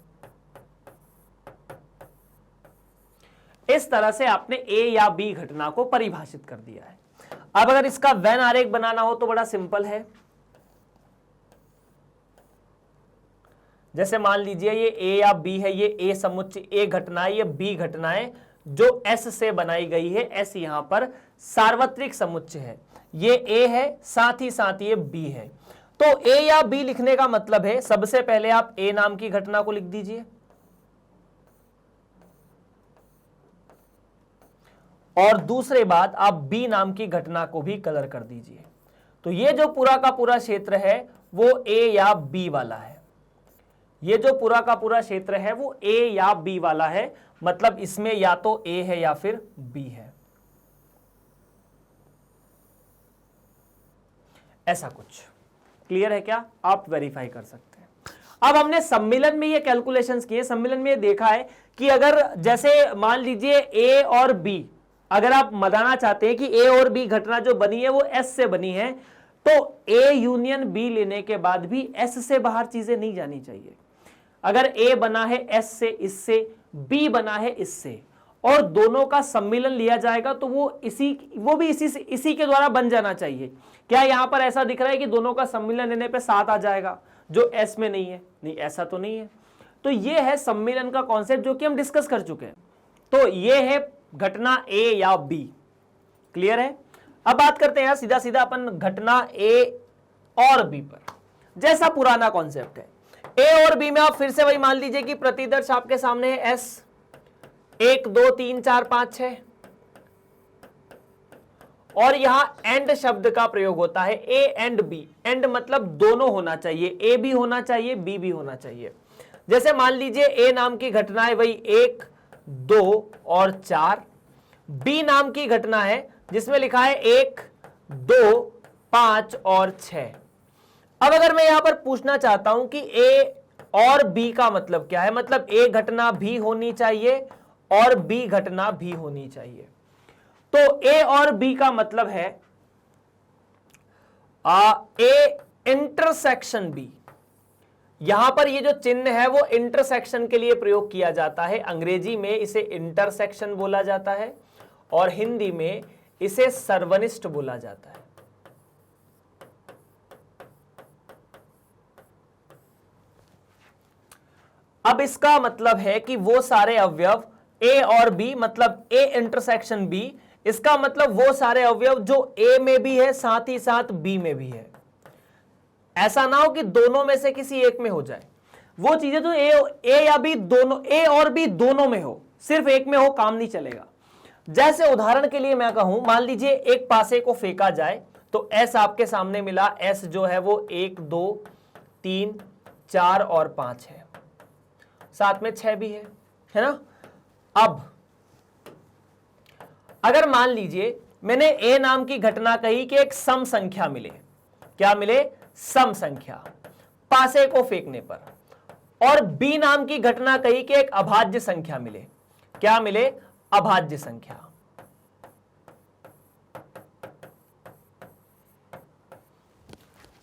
इस तरह से आपने ए या बी घटना को परिभाषित कर दिया है। अब अगर इसका वेन आरेख बनाना हो तो बड़ा सिंपल है। जैसे मान लीजिए ये ए या बी है, ये ए समुच्चय ए घटना है, ये बी घटना है जो एस से बनाई गई है। एस यहां पर सार्वत्रिक समुच्चय है, ये ए है, साथ ही साथ ये बी है। तो ए या बी लिखने का मतलब है, सबसे पहले आप ए नाम की घटना को लिख दीजिए, और दूसरे बात आप बी नाम की घटना को भी कलर कर दीजिए। तो ये जो पूरा का पूरा क्षेत्र है वो ए या बी वाला है। ये जो पूरा का पूरा क्षेत्र है वो ए या बी वाला है, मतलब इसमें या तो ए है या फिर बी है, ऐसा कुछ। क्लियर है क्या? आप वेरीफाई कर सकते हैं। अब हमने सम्मिलन में ये कैलकुलेशंस किए। सम्मिलन में ये देखा है कि अगर जैसे मान लीजिए ए और बी, अगर आप बताना चाहते हैं कि ए और बी घटना जो बनी है वो एस से बनी है, तो ए यूनियन बी लेने के बाद भी एस से बाहर चीजें नहीं जानी चाहिए। अगर ए बना है एस से, इससे, बी बना है इससे, और दोनों का सम्मिलन लिया जाएगा तो वो भी इसी के द्वारा बन जाना चाहिए। क्या यहां पर ऐसा दिख रहा है कि दोनों का सम्मिलन लेने पे 7 आ जाएगा जो एस में नहीं है? नहीं, ऐसा तो नहीं है। तो ये है सम्मिलन का कॉन्सेप्ट जो कि हम डिस्कस कर चुके हैं। तो ये है घटना ए या बी। क्लियर है? अब बात करते हैं सीधा सीधा अपन घटना ए और बी पर, जैसा पुराना कॉन्सेप्ट है। ए और बी में आप फिर से वही मान लीजिए कि प्रतिदर्श आपके सामने है एस, 1 2 3 4 5 6, और यहां एंड शब्द का प्रयोग होता है, ए एंड बी। एंड मतलब दोनों होना चाहिए, ए भी होना चाहिए, बी भी होना चाहिए। जैसे मान लीजिए ए नाम की घटना है वही 1 2 और 4, बी नाम की घटना है जिसमें लिखा है 1 2 5 और 6। अब अगर मैं यहां पर पूछना चाहता हूं कि ए और बी का मतलब क्या है, मतलब ए घटना भी होनी चाहिए और बी घटना भी होनी चाहिए। तो ए और बी का मतलब है ए इंटरसेक्शन बी। यहां पर ये जो चिन्ह है वो इंटरसेक्शन के लिए प्रयोग किया जाता है। अंग्रेजी में इसे इंटरसेक्शन बोला जाता है और हिंदी में इसे सर्वनिष्ठ बोला जाता है। अब इसका मतलब है कि वो सारे अवयव ए और बी, मतलब ए इंटरसेक्शन बी, इसका मतलब वो सारे अवयव जो ए में भी है साथ ही साथ बी में भी है। ऐसा ना हो कि दोनों में से किसी एक में हो जाए। वो चीजें तो ए या बी दोनों, ए और बी दोनों में हो, सिर्फ एक में हो काम नहीं चलेगा। जैसे उदाहरण के लिए मैं कहूं, मान लीजिए एक पासे को फेंका जाए तो एस आपके सामने मिला, एस जो है वो 1 2 3 4 और 5 है, साथ में 6 भी है ना। अब अगर मान लीजिए मैंने ए नाम की घटना कही कि एक सम संख्या मिले, क्या मिले? सम संख्या पासे को फेंकने पर, और बी नाम की घटना कही कि एक अभाज्य संख्या मिले, क्या मिले? अभाज्य संख्या।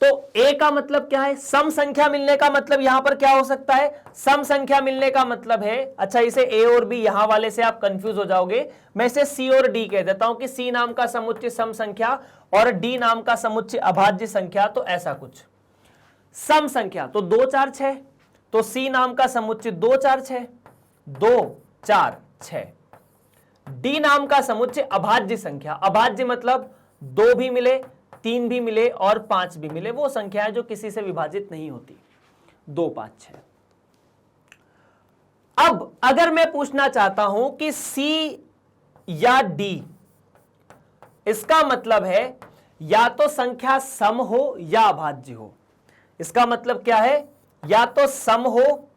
तो ए का मतलब क्या है? सम संख्या मिलने का मतलब यहां पर क्या हो सकता है? सम संख्या मिलने का मतलब है, अच्छा इसे ए और बी यहां वाले से आप कंफ्यूज हो जाओगे, मैं इसे सी और डी कह देता हूं कि सी नाम का समुच्चय सम संख्या और डी नाम का समुच्चय अभाज्य संख्या। तो ऐसा कुछ सम संख्या तो 2 4 6, तो सी नाम का समुच्चय 2 4 6, 2 4 6। डी नाम का समुच्चय अभाज्य संख्या, अभाज्य मतलब 2 भी मिले, 3 भी मिले और 5 भी मिले, वो संख्या है जो किसी से विभाजित नहीं होती, 2 5 6। अब अगर मैं पूछना चाहता हूं कि सी या डी, इसका मतलब है या तो संख्या सम हो या अभाज्य हो। इसका मतलब क्या है? या तो सम हो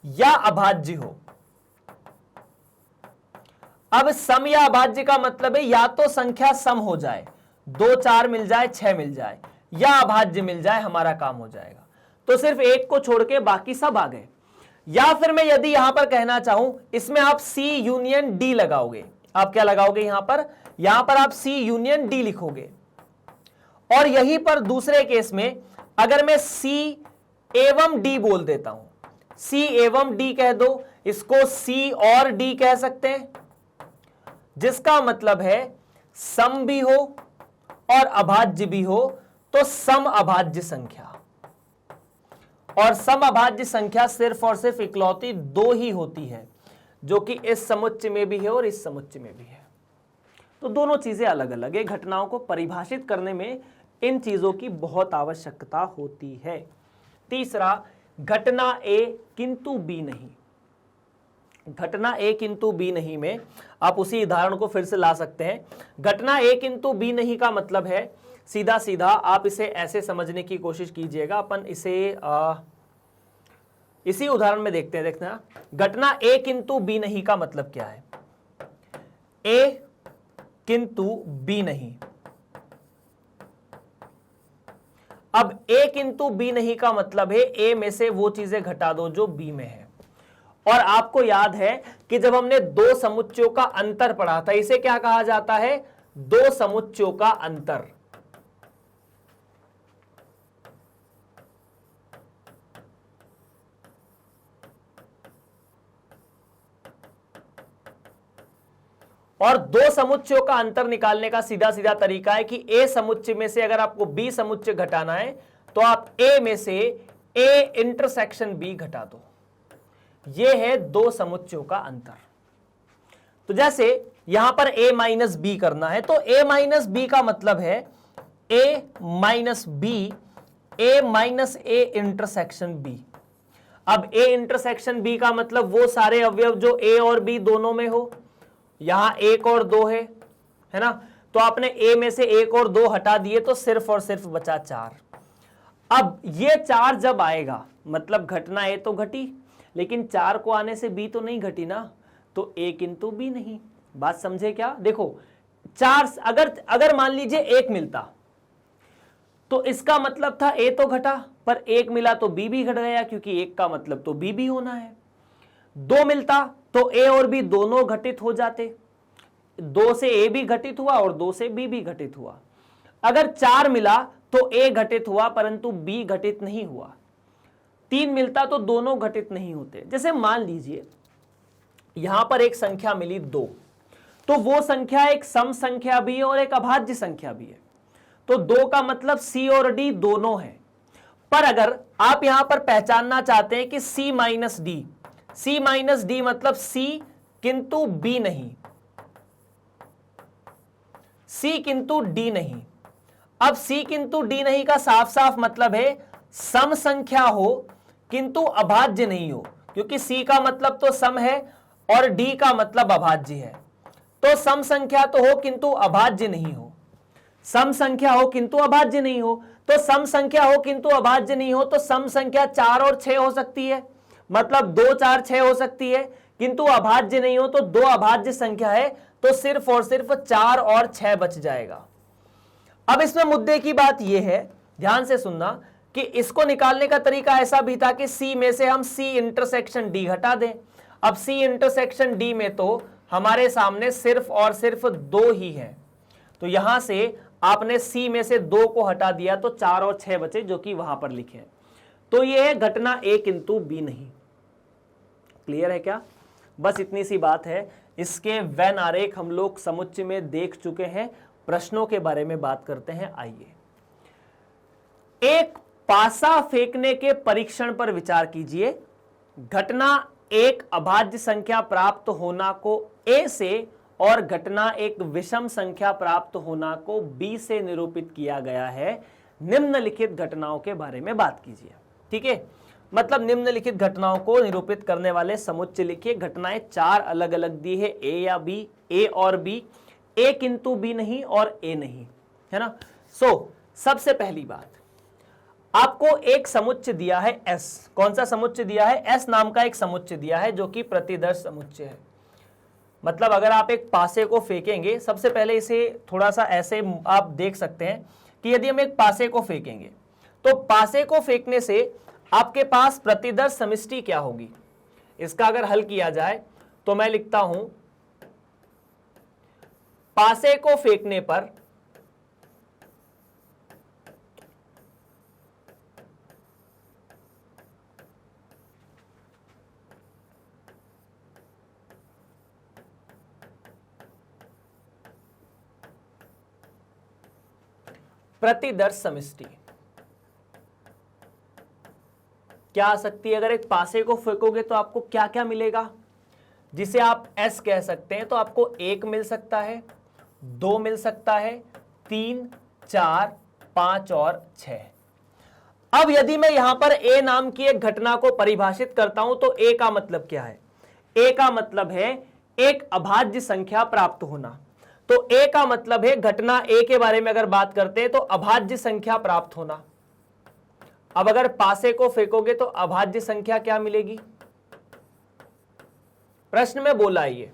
या अभाज्य हो। अब सम या अभाज्य का मतलब है या तो संख्या सम हो जाए, 2 4 मिल जाए, 6 मिल जाए, या अभाज्य मिल जाए, हमारा काम हो जाएगा। तो सिर्फ एक को छोड़ के बाकी सब आ गए। या फिर मैं यदि यहां पर कहना चाहूं, इसमें आप सी यूनियन डी लगाओगे। आप क्या लगाओगे यहां पर आप सी यूनियन डी लिखोगे। और यहीं पर दूसरे केस में अगर मैं सी एवं डी बोल देता हूं, सी एवं डी कह दो, इसको सी और डी कह सकते हैं, जिसका मतलब है सम भी हो और अभाज्य भी हो, तो सम अभाज्य संख्या। और सम अभाज्य संख्या सिर्फ और सिर्फ इकलौती 2 ही होती है, जो कि इस समुच्चय में भी है और इस समुच्चय में भी है। तो दोनों चीजें अलग अलग है। घटनाओं को परिभाषित करने में इन चीजों की बहुत आवश्यकता होती है। तीसरा, घटना ए किंतु बी नहीं। घटना ए किंतु बी नहीं में आप उसी उदाहरण को फिर से ला सकते हैं। घटना ए किंतु बी नहीं का मतलब है, सीधा सीधा आप इसे ऐसे समझने की कोशिश कीजिएगा। अपन इसे इसी उदाहरण में देखते हैं। देखना, घटना ए किंतु बी नहीं का मतलब क्या है? ए किंतु बी नहीं। अब ए किंतु बी नहीं का मतलब है ए में से वो चीजें घटा दो जो बी में है। और आपको याद है कि जब हमने 2 समुच्चयों का अंतर पढ़ा था, इसे क्या कहा जाता है? 2 समुच्चयों का अंतर। और दो समुच्चयों का अंतर निकालने का सीधा सीधा तरीका है कि ए समुच्चय में से अगर आपको बी समुच्चय घटाना है तो आप ए में से ए इंटरसेक्शन बी घटा दो। यह है दो समुच्चयों का अंतर। तो जैसे यहां पर a माइनस बी करना है तो a माइनस बी का मतलब है a minus B, a minus a intersection b। अब a इंटरसेक्शन b का मतलब वो सारे अवयव जो a और b दोनों में हो। यहां 1 और 2 है ना, तो आपने a में से 1 और 2 हटा दिए तो सिर्फ और सिर्फ बचा 4। अब ये 4 जब आएगा मतलब घटना a तो घटी, लेकिन 4 को आने से b तो नहीं घटी ना, तो a किंतु b नहीं। बात समझे क्या? देखो 4 अगर मान लीजिए 1 मिलता तो इसका मतलब था a तो घटा, पर 1 मिला तो b भी घट गया, क्योंकि 1 का मतलब तो b भी होना है। 2 मिलता तो a और b दोनों घटित हो जाते, 2 से a भी घटित हुआ और 2 से b भी घटित हुआ। अगर 4 मिला तो a घटित हुआ परंतु b घटित नहीं हुआ। 3 मिलता तो दोनों घटित नहीं होते। जैसे मान लीजिए यहां पर एक संख्या मिली 2, तो वो संख्या एक सम संख्या भी है और एक अभाज्य संख्या भी है, तो 2 का मतलब c और d दोनों है। पर अगर आप यहां पर पहचानना चाहते हैं कि c माइनस डी मतलब c किंतु b नहीं, c किंतु d नहीं। अब c किंतु d नहीं का साफ साफ मतलब है सम संख्या हो किंतु अभाज्य नहीं हो, क्योंकि c का मतलब तो सम है और d का मतलब अभाज्य है। तो सम संख्या तो हो किंतु अभाज्य नहीं हो, सम संख्या हो किंतु अभाज्य नहीं हो। तो सम संख्या हो किंतु अभाज्य नहीं हो तो सम संख्या 4 और 6 हो सकती है, मतलब 2 4 6 हो सकती है, किंतु अभाज्य नहीं हो तो 2 अभाज्य संख्या है, तो सिर्फ और सिर्फ 4 और 6 बच जाएगा। अब इसमें मुद्दे की बात यह है, ध्यान से सुनना, कि इसको निकालने का तरीका ऐसा भी था कि c में से हम c इंटरसेक्शन d घटा दें। अब c इंटरसेक्शन d में तो हमारे सामने सिर्फ और सिर्फ 2 ही है, तो यहां से आपने c में से 2 को हटा दिया तो 4 और 6 बचे, जो कि वहां पर लिखे हैं। तो यह है घटना a किंतु b नहीं। क्लियर है क्या? बस इतनी सी बात है। इसके वेन आरेख हम लोग समुच्चय में देख चुके हैं। प्रश्नों के बारे में बात करते हैं। आइए, एक पासा फेंकने के परीक्षण पर विचार कीजिए। घटना एक अभाज्य संख्या प्राप्त होना को a से और घटना एक विषम संख्या प्राप्त होना को b से निरूपित किया गया है। निम्नलिखित घटनाओं के बारे में बात कीजिए। ठीक है, मतलब निम्नलिखित घटनाओं को निरूपित करने वाले समुच्चय लिखिए। घटनाएं 4 अलग अलग दी है, a या b, a और b, a किंतु b नहीं और a नहीं, है ना। सबसे पहली बात, आपको एक समुच्चय दिया है S। कौन सा समुच्चय दिया है? S नाम का एक समुच्चय दिया है जो कि प्रतिदर्श समुच्चय है। मतलब अगर आप एक पासे को फेंकेंगे, सबसे पहले इसे थोड़ा सा ऐसे आप देख सकते हैं कि यदि हम एक पासे को फेंकेंगे तो पासे को फेंकने से आपके पास प्रतिदर्श समष्टि क्या होगी। इसका अगर हल किया जाए तो मैं लिखता हूं, पासे को फेंकने पर प्रतिदर्श समष्टि क्या आ सकती है? अगर एक पासे को फेंकोगे तो आपको क्या क्या मिलेगा, जिसे आप S कह सकते हैं। तो आपको 1 मिल सकता है, 2 मिल सकता है, 3, 4, 5 और 6। अब यदि मैं यहां पर A नाम की एक घटना को परिभाषित करता हूं तो A का मतलब क्या है? A का मतलब है एक अभाज्य संख्या प्राप्त होना। तो A का मतलब है घटना A के बारे में अगर बात करते हैं तो अभाज्य संख्या प्राप्त होना। अब अगर पासे को फेंकोगे तो अभाज्य संख्या क्या मिलेगी? प्रश्न में बोला ये।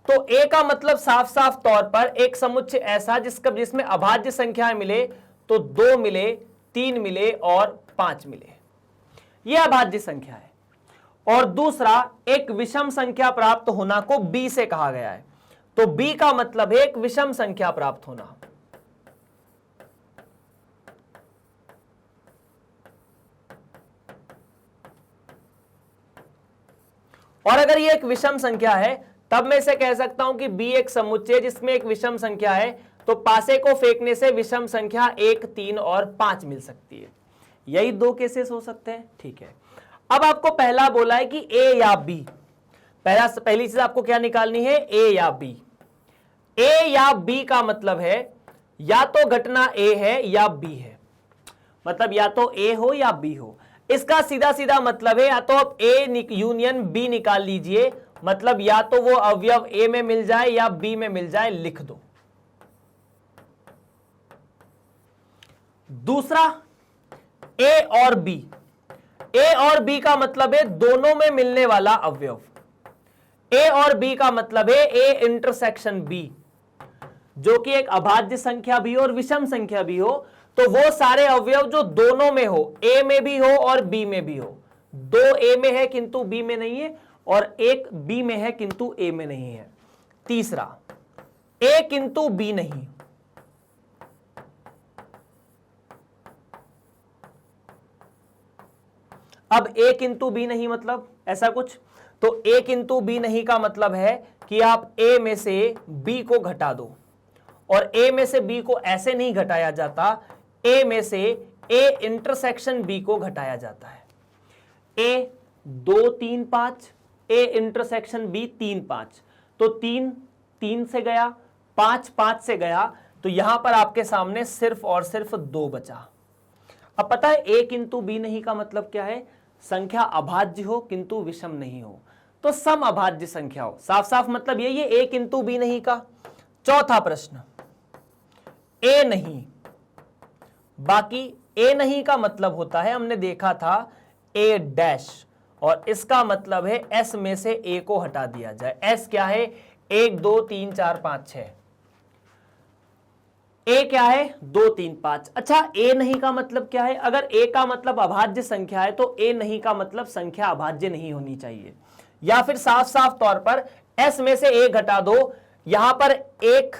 तो A का मतलब साफ साफ तौर पर एक समुच्चय ऐसा जिसमें अभाज्य संख्याएं मिले, तो 2 मिले, 3 मिले और 5 मिले, यह अभाज्य संख्या है। और दूसरा, एक विषम संख्या प्राप्त होना को B से कहा गया है। तो B का मतलब है एक विषम संख्या प्राप्त होना। और अगर ये एक विषम संख्या है तब मैं इसे कह सकता हूं कि B एक समुच्चय जिसमें एक विषम संख्या है, तो पासे को फेंकने से विषम संख्या 1, 3 और 5 मिल सकती है। यही दो केसेस हो सकते हैं। ठीक है, अब आपको पहला बोला है कि A या B। पहली चीज आपको क्या निकालनी है, A या B। A या B का मतलब है या तो घटना A है या B है, मतलब या तो A हो या B हो। इसका सीधा सीधा मतलब है या तो आप A यूनियन B निकाल लीजिए, मतलब या तो वो अवयव A में मिल जाए या B में मिल जाए, लिख दो। दूसरा A और B। A और B का मतलब है दोनों में मिलने वाला अवयव। A और B का मतलब है A इंटरसेक्शन B, जो कि एक अभाज्य संख्या भी हो और विषम संख्या भी हो, तो वो सारे अवयव जो दोनों में हो, A में भी हो और B में भी हो। दो A में है किंतु B में नहीं है, और एक B में है किंतु A में नहीं है। तीसरा A किंतु B नहीं। अब A किंतु B नहीं मतलब ऐसा कुछ, तो A किंतु B नहीं का मतलब है कि आप A में से B को घटा दो, और A में से B को ऐसे नहीं घटाया जाता, A में से A इंटरसेक्शन B को घटाया जाता है। A 2, 3, 5, A इंटरसेक्शन B 3, 5, तो 3, 3 से गया, 5, 5 से गया, तो यहां पर आपके सामने सिर्फ और सिर्फ 2 बचा। अब पता है A किंतु B नहीं का मतलब क्या है, संख्या अभाज्य हो किंतु विषम नहीं हो, तो सम अभाज्य संख्या हो। साफ साफ मतलब यही है A किंतु B नहीं का। चौथा प्रश्न, A नहीं, बाकी A नहीं का मतलब होता है, हमने देखा था A डैश, और इसका मतलब है S में से A को हटा दिया जाए। S क्या है, 1, 2, 3, 4, 5, 6। A क्या है, 2, 3, 5। अच्छा, A नहीं का मतलब क्या है, अगर A का मतलब अभाज्य संख्या है तो A नहीं का मतलब संख्या अभाज्य नहीं होनी चाहिए, या फिर साफ साफ तौर पर S में से A घटा दो, यहां पर 1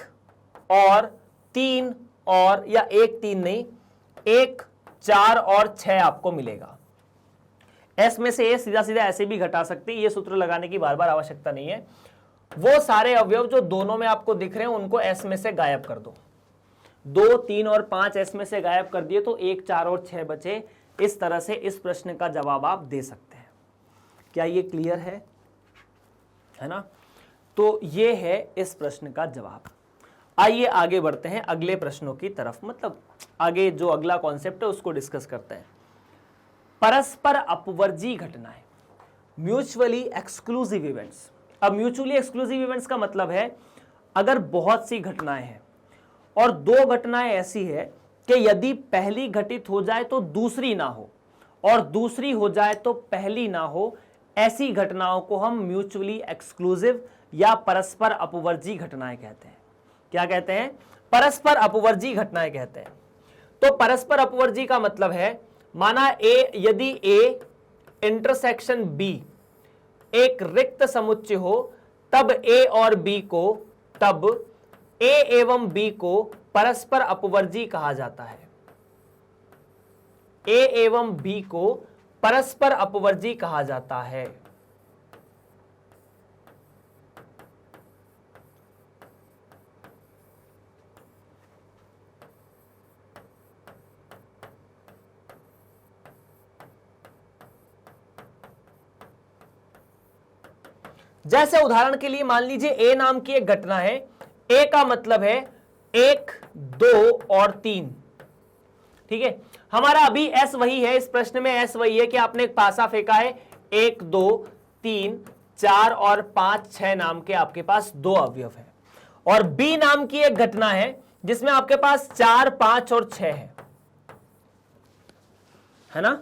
और 3 और, या 1, 3 नहीं, 1, 4 और 6 आपको मिलेगा। S में से A सीधा सीधा ऐसे भी घटा सकते हैं, ये सूत्र लगाने की बार बार आवश्यकता नहीं है। वो सारे अवयव जो दोनों में आपको दिख रहे हैं उनको S में से गायब कर दो। 2, 3 और 5 S में से गायब कर दिए तो 1, 4 और 6 बचे। इस तरह से इस प्रश्न का जवाब आप दे सकते हैं। क्या ये क्लियर है ना? तो ये है इस प्रश्न का जवाब। आइए आगे बढ़ते हैं अगले प्रश्नों की तरफ, मतलब आगे जो अगला कॉन्सेप्ट है उसको डिस्कस करते हैं। परस्पर अपवर्जी घटनाएं, म्यूचुअली एक्सक्लूसिव इवेंट्स। अब म्यूचुअली एक्सक्लूसिव इवेंट्स का मतलब है अगर बहुत सी घटनाएं हैं और 2 घटनाएं ऐसी है कि यदि पहली घटित हो जाए तो दूसरी ना हो, और दूसरी हो जाए तो पहली ना हो, ऐसी घटनाओं को हम म्यूचुअली एक्सक्लूसिव या परस्पर अपवर्जी घटनाएं कहते हैं। क्या कहते हैं? परस्पर अपवर्जी घटनाएं कहते हैं। तो परस्पर अपवर्जी का मतलब है, माना यदि A इंटरसेक्शन B एक रिक्त समुच्चय हो, तब A और B को, तब A एवं B को परस्पर अपवर्जी कहा जाता है। A एवं B को परस्पर अपवर्जी कहा जाता है। जैसे उदाहरण के लिए मान लीजिए A नाम की एक घटना है। A का मतलब है 1, 2 और 3। ठीक है, हमारा अभी S वही है, इस प्रश्न में S वही है कि आपने एक पासा फेंका है, 1, 2, 3, 4 और 5, 6 नाम के आपके पास 2 अवयव है। और B नाम की एक घटना है जिसमें आपके पास 4, 5 और 6 है ना?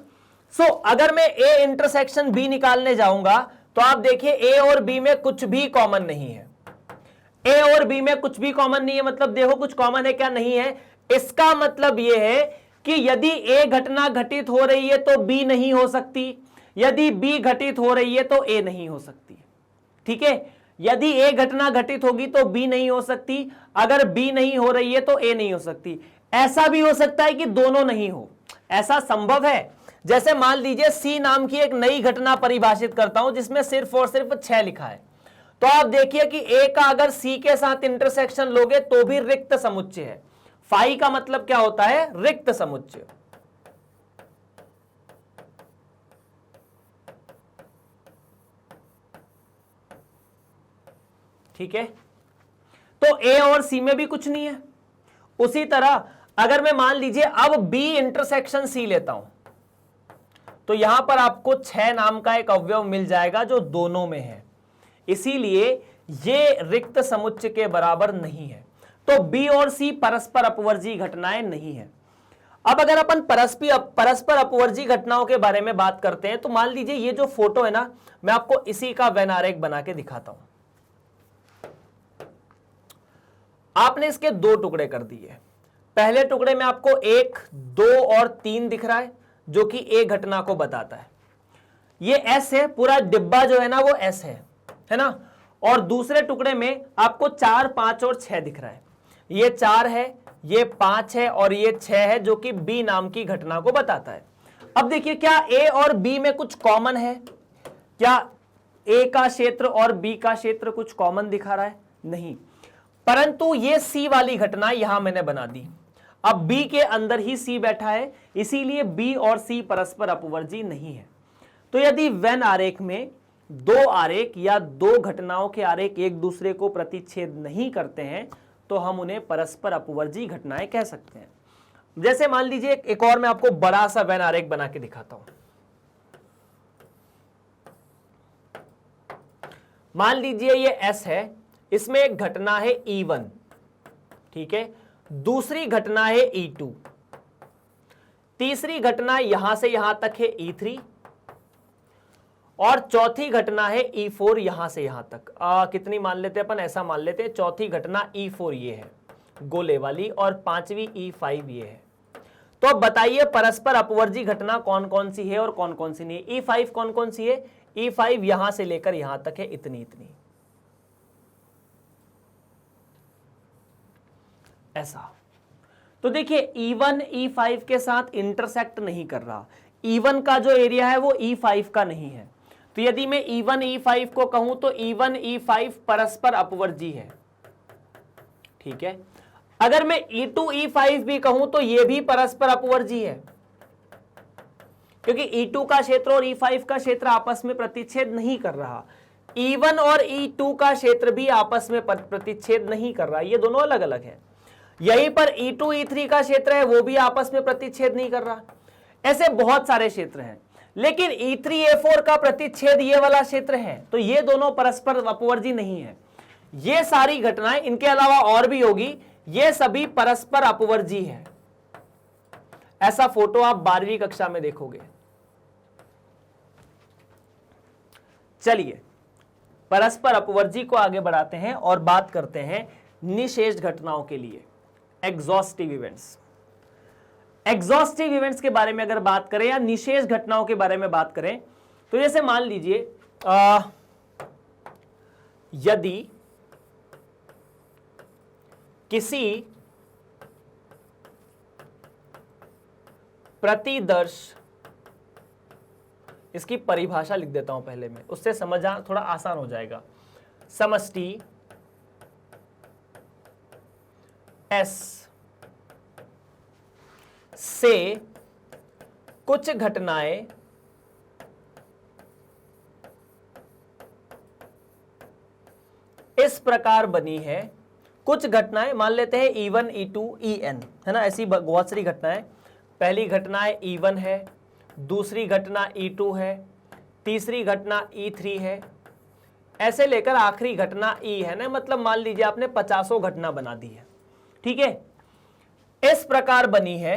अगर मैं A इंटरसेक्शन B निकालने जाऊंगा तो आप देखिए A और B में कुछ भी कॉमन नहीं है। A और B में कुछ भी कॉमन नहीं है, मतलब देखो कुछ कॉमन है क्या? नहीं है। इसका मतलब यह है कि यदि A घटना घटित हो रही है तो B नहीं हो सकती, यदि B घटित हो रही है तो A नहीं हो सकती। ठीक है, यदि A घटना घटित होगी तो B नहीं हो सकती, अगर B नहीं हो रही है तो A नहीं हो सकती। ऐसा भी हो सकता है कि दोनों नहीं हो, ऐसा संभव है। जैसे मान लीजिए C नाम की एक नई घटना परिभाषित करता हूं जिसमें सिर्फ और सिर्फ 6 लिखा है, तो आप देखिए कि ए का अगर सी के साथ इंटरसेक्शन लोगे तो भी रिक्त समुच्चय है। फाई का मतलब क्या होता है? रिक्त समुच्चय। ठीक है, तो ए और सी में भी कुछ नहीं है। उसी तरह अगर मैं मान लीजिए अब बी इंटरसेक्शन सी लेता हूं तो यहां पर आपको 6 नाम का एक अवयव मिल जाएगा जो दोनों में है, इसीलिए ये रिक्त समुच्चय के बराबर नहीं है। तो बी और सी परस्पर अपवर्जी घटनाएं नहीं है। अब अगर अपन परस्पर अपवर्जी घटनाओं के बारे में बात करते हैं तो मान लीजिए ये जो फोटो है ना, मैं आपको इसी का वेन आरेख बना के दिखाता हूं। आपने इसके 2 टुकड़े कर दिए। पहले टुकड़े में आपको 1, 2 और 3 दिख रहा है जो कि एक घटना को बताता है। ये एस है, पूरा डिब्बा जो है ना वो एस है ना। और दूसरे टुकड़े में आपको 4, 5 और 6 दिख रहा है। ये 4 है, ये 5 है और ये 6 है जो कि बी नाम की घटना को बताता है। अब देखिए क्या ए और बी में कुछ कॉमन है? क्या ए का क्षेत्र और बी का क्षेत्र कुछ कॉमन दिखा रहा है? नहीं। परंतु ये सी वाली घटना यहां मैंने बना दी। अब बी के अंदर ही सी बैठा है, इसीलिए बी और सी परस्पर अपवर्जी नहीं है। तो यदि वेन आरेख में 2 आरेख या 2 घटनाओं के आरेख एक दूसरे को प्रतिच्छेद नहीं करते हैं तो हम उन्हें परस्पर अपवर्जी घटनाएं कह सकते हैं। जैसे मान लीजिए एक और मैं आपको बड़ा सा वेन आरेख बना के दिखाता हूं। मान लीजिए ये एस है, इसमें एक घटना है E1, ठीक है, दूसरी घटना है E2, तीसरी घटना यहां से यहां तक है E3 और चौथी घटना है E4 यहां से यहां तक। कितनी मान लेते हैं अपन? ऐसा मान लेते हैं चौथी घटना E4 ये है गोले वाली और 5वीं E5 ये है। तो अब बताइए परस्पर अपवर्जी घटना कौन कौन सी है और कौन कौन सी नहीं? E5 कौन कौन सी है? E5 यहां से लेकर यहां तक है, इतनी इतनी, ऐसा। तो देखिए E1 E5 के साथ इंटरसेक्ट नहीं कर रहा। E1 का जो एरिया है वो E5 का नहीं है। तो यदि मैं E1 E5 को कहूं तो E1 E5 परस्पर अपवर्जी है, ठीक है। अगर मैं E2 E5 भी कहूं तो यह भी परस्पर अपवर्जी है, क्योंकि E2 का क्षेत्र और E5 का क्षेत्र आपस में प्रतिच्छेद नहीं कर रहा। E1 और E2 का क्षेत्र भी आपस में प्रतिच्छेद नहीं कर रहा, ये दोनों अलग अलग है। यहीं पर E2 E3 का क्षेत्र है, वो भी आपस में प्रतिच्छेद नहीं कर रहा। ऐसे बहुत सारे क्षेत्र हैं, लेकिन E3 A4 का प्रतिच्छेद ये वाला क्षेत्र है, तो ये दोनों परस्पर अपवर्जी नहीं है। ये सारी घटनाएं, इनके अलावा और भी होगी, ये सभी परस्पर अपवर्जी है। ऐसा फोटो आप 12वीं कक्षा में देखोगे। चलिए परस्पर अपवर्जी को आगे बढ़ाते हैं और बात करते हैं निशेष घटनाओं के लिए, एग्जॉस्टिव इवेंट्स। एग्जॉस्टिव इवेंट्स के बारे में अगर बात करें या निशेष घटनाओं के बारे में बात करें तो जैसे मान लीजिए यदि किसी प्रतिदर्श, इसकी परिभाषा लिख देता हूं पहले में, उससे समझना थोड़ा आसान हो जाएगा। समष्टि S से कुछ घटनाएं इस प्रकार बनी है। कुछ घटनाएं मान लेते हैं E1 E2 EN, है ना, ऐसी बहुत सारी घटनाएं। पहली घटना E1 है, दूसरी घटना E2 है, तीसरी घटना E3 है, ऐसे लेकर आखिरी घटना E है ना। मतलब मान लीजिए आपने 50 घटना बना दी है, ठीक है। इस प्रकार बनी है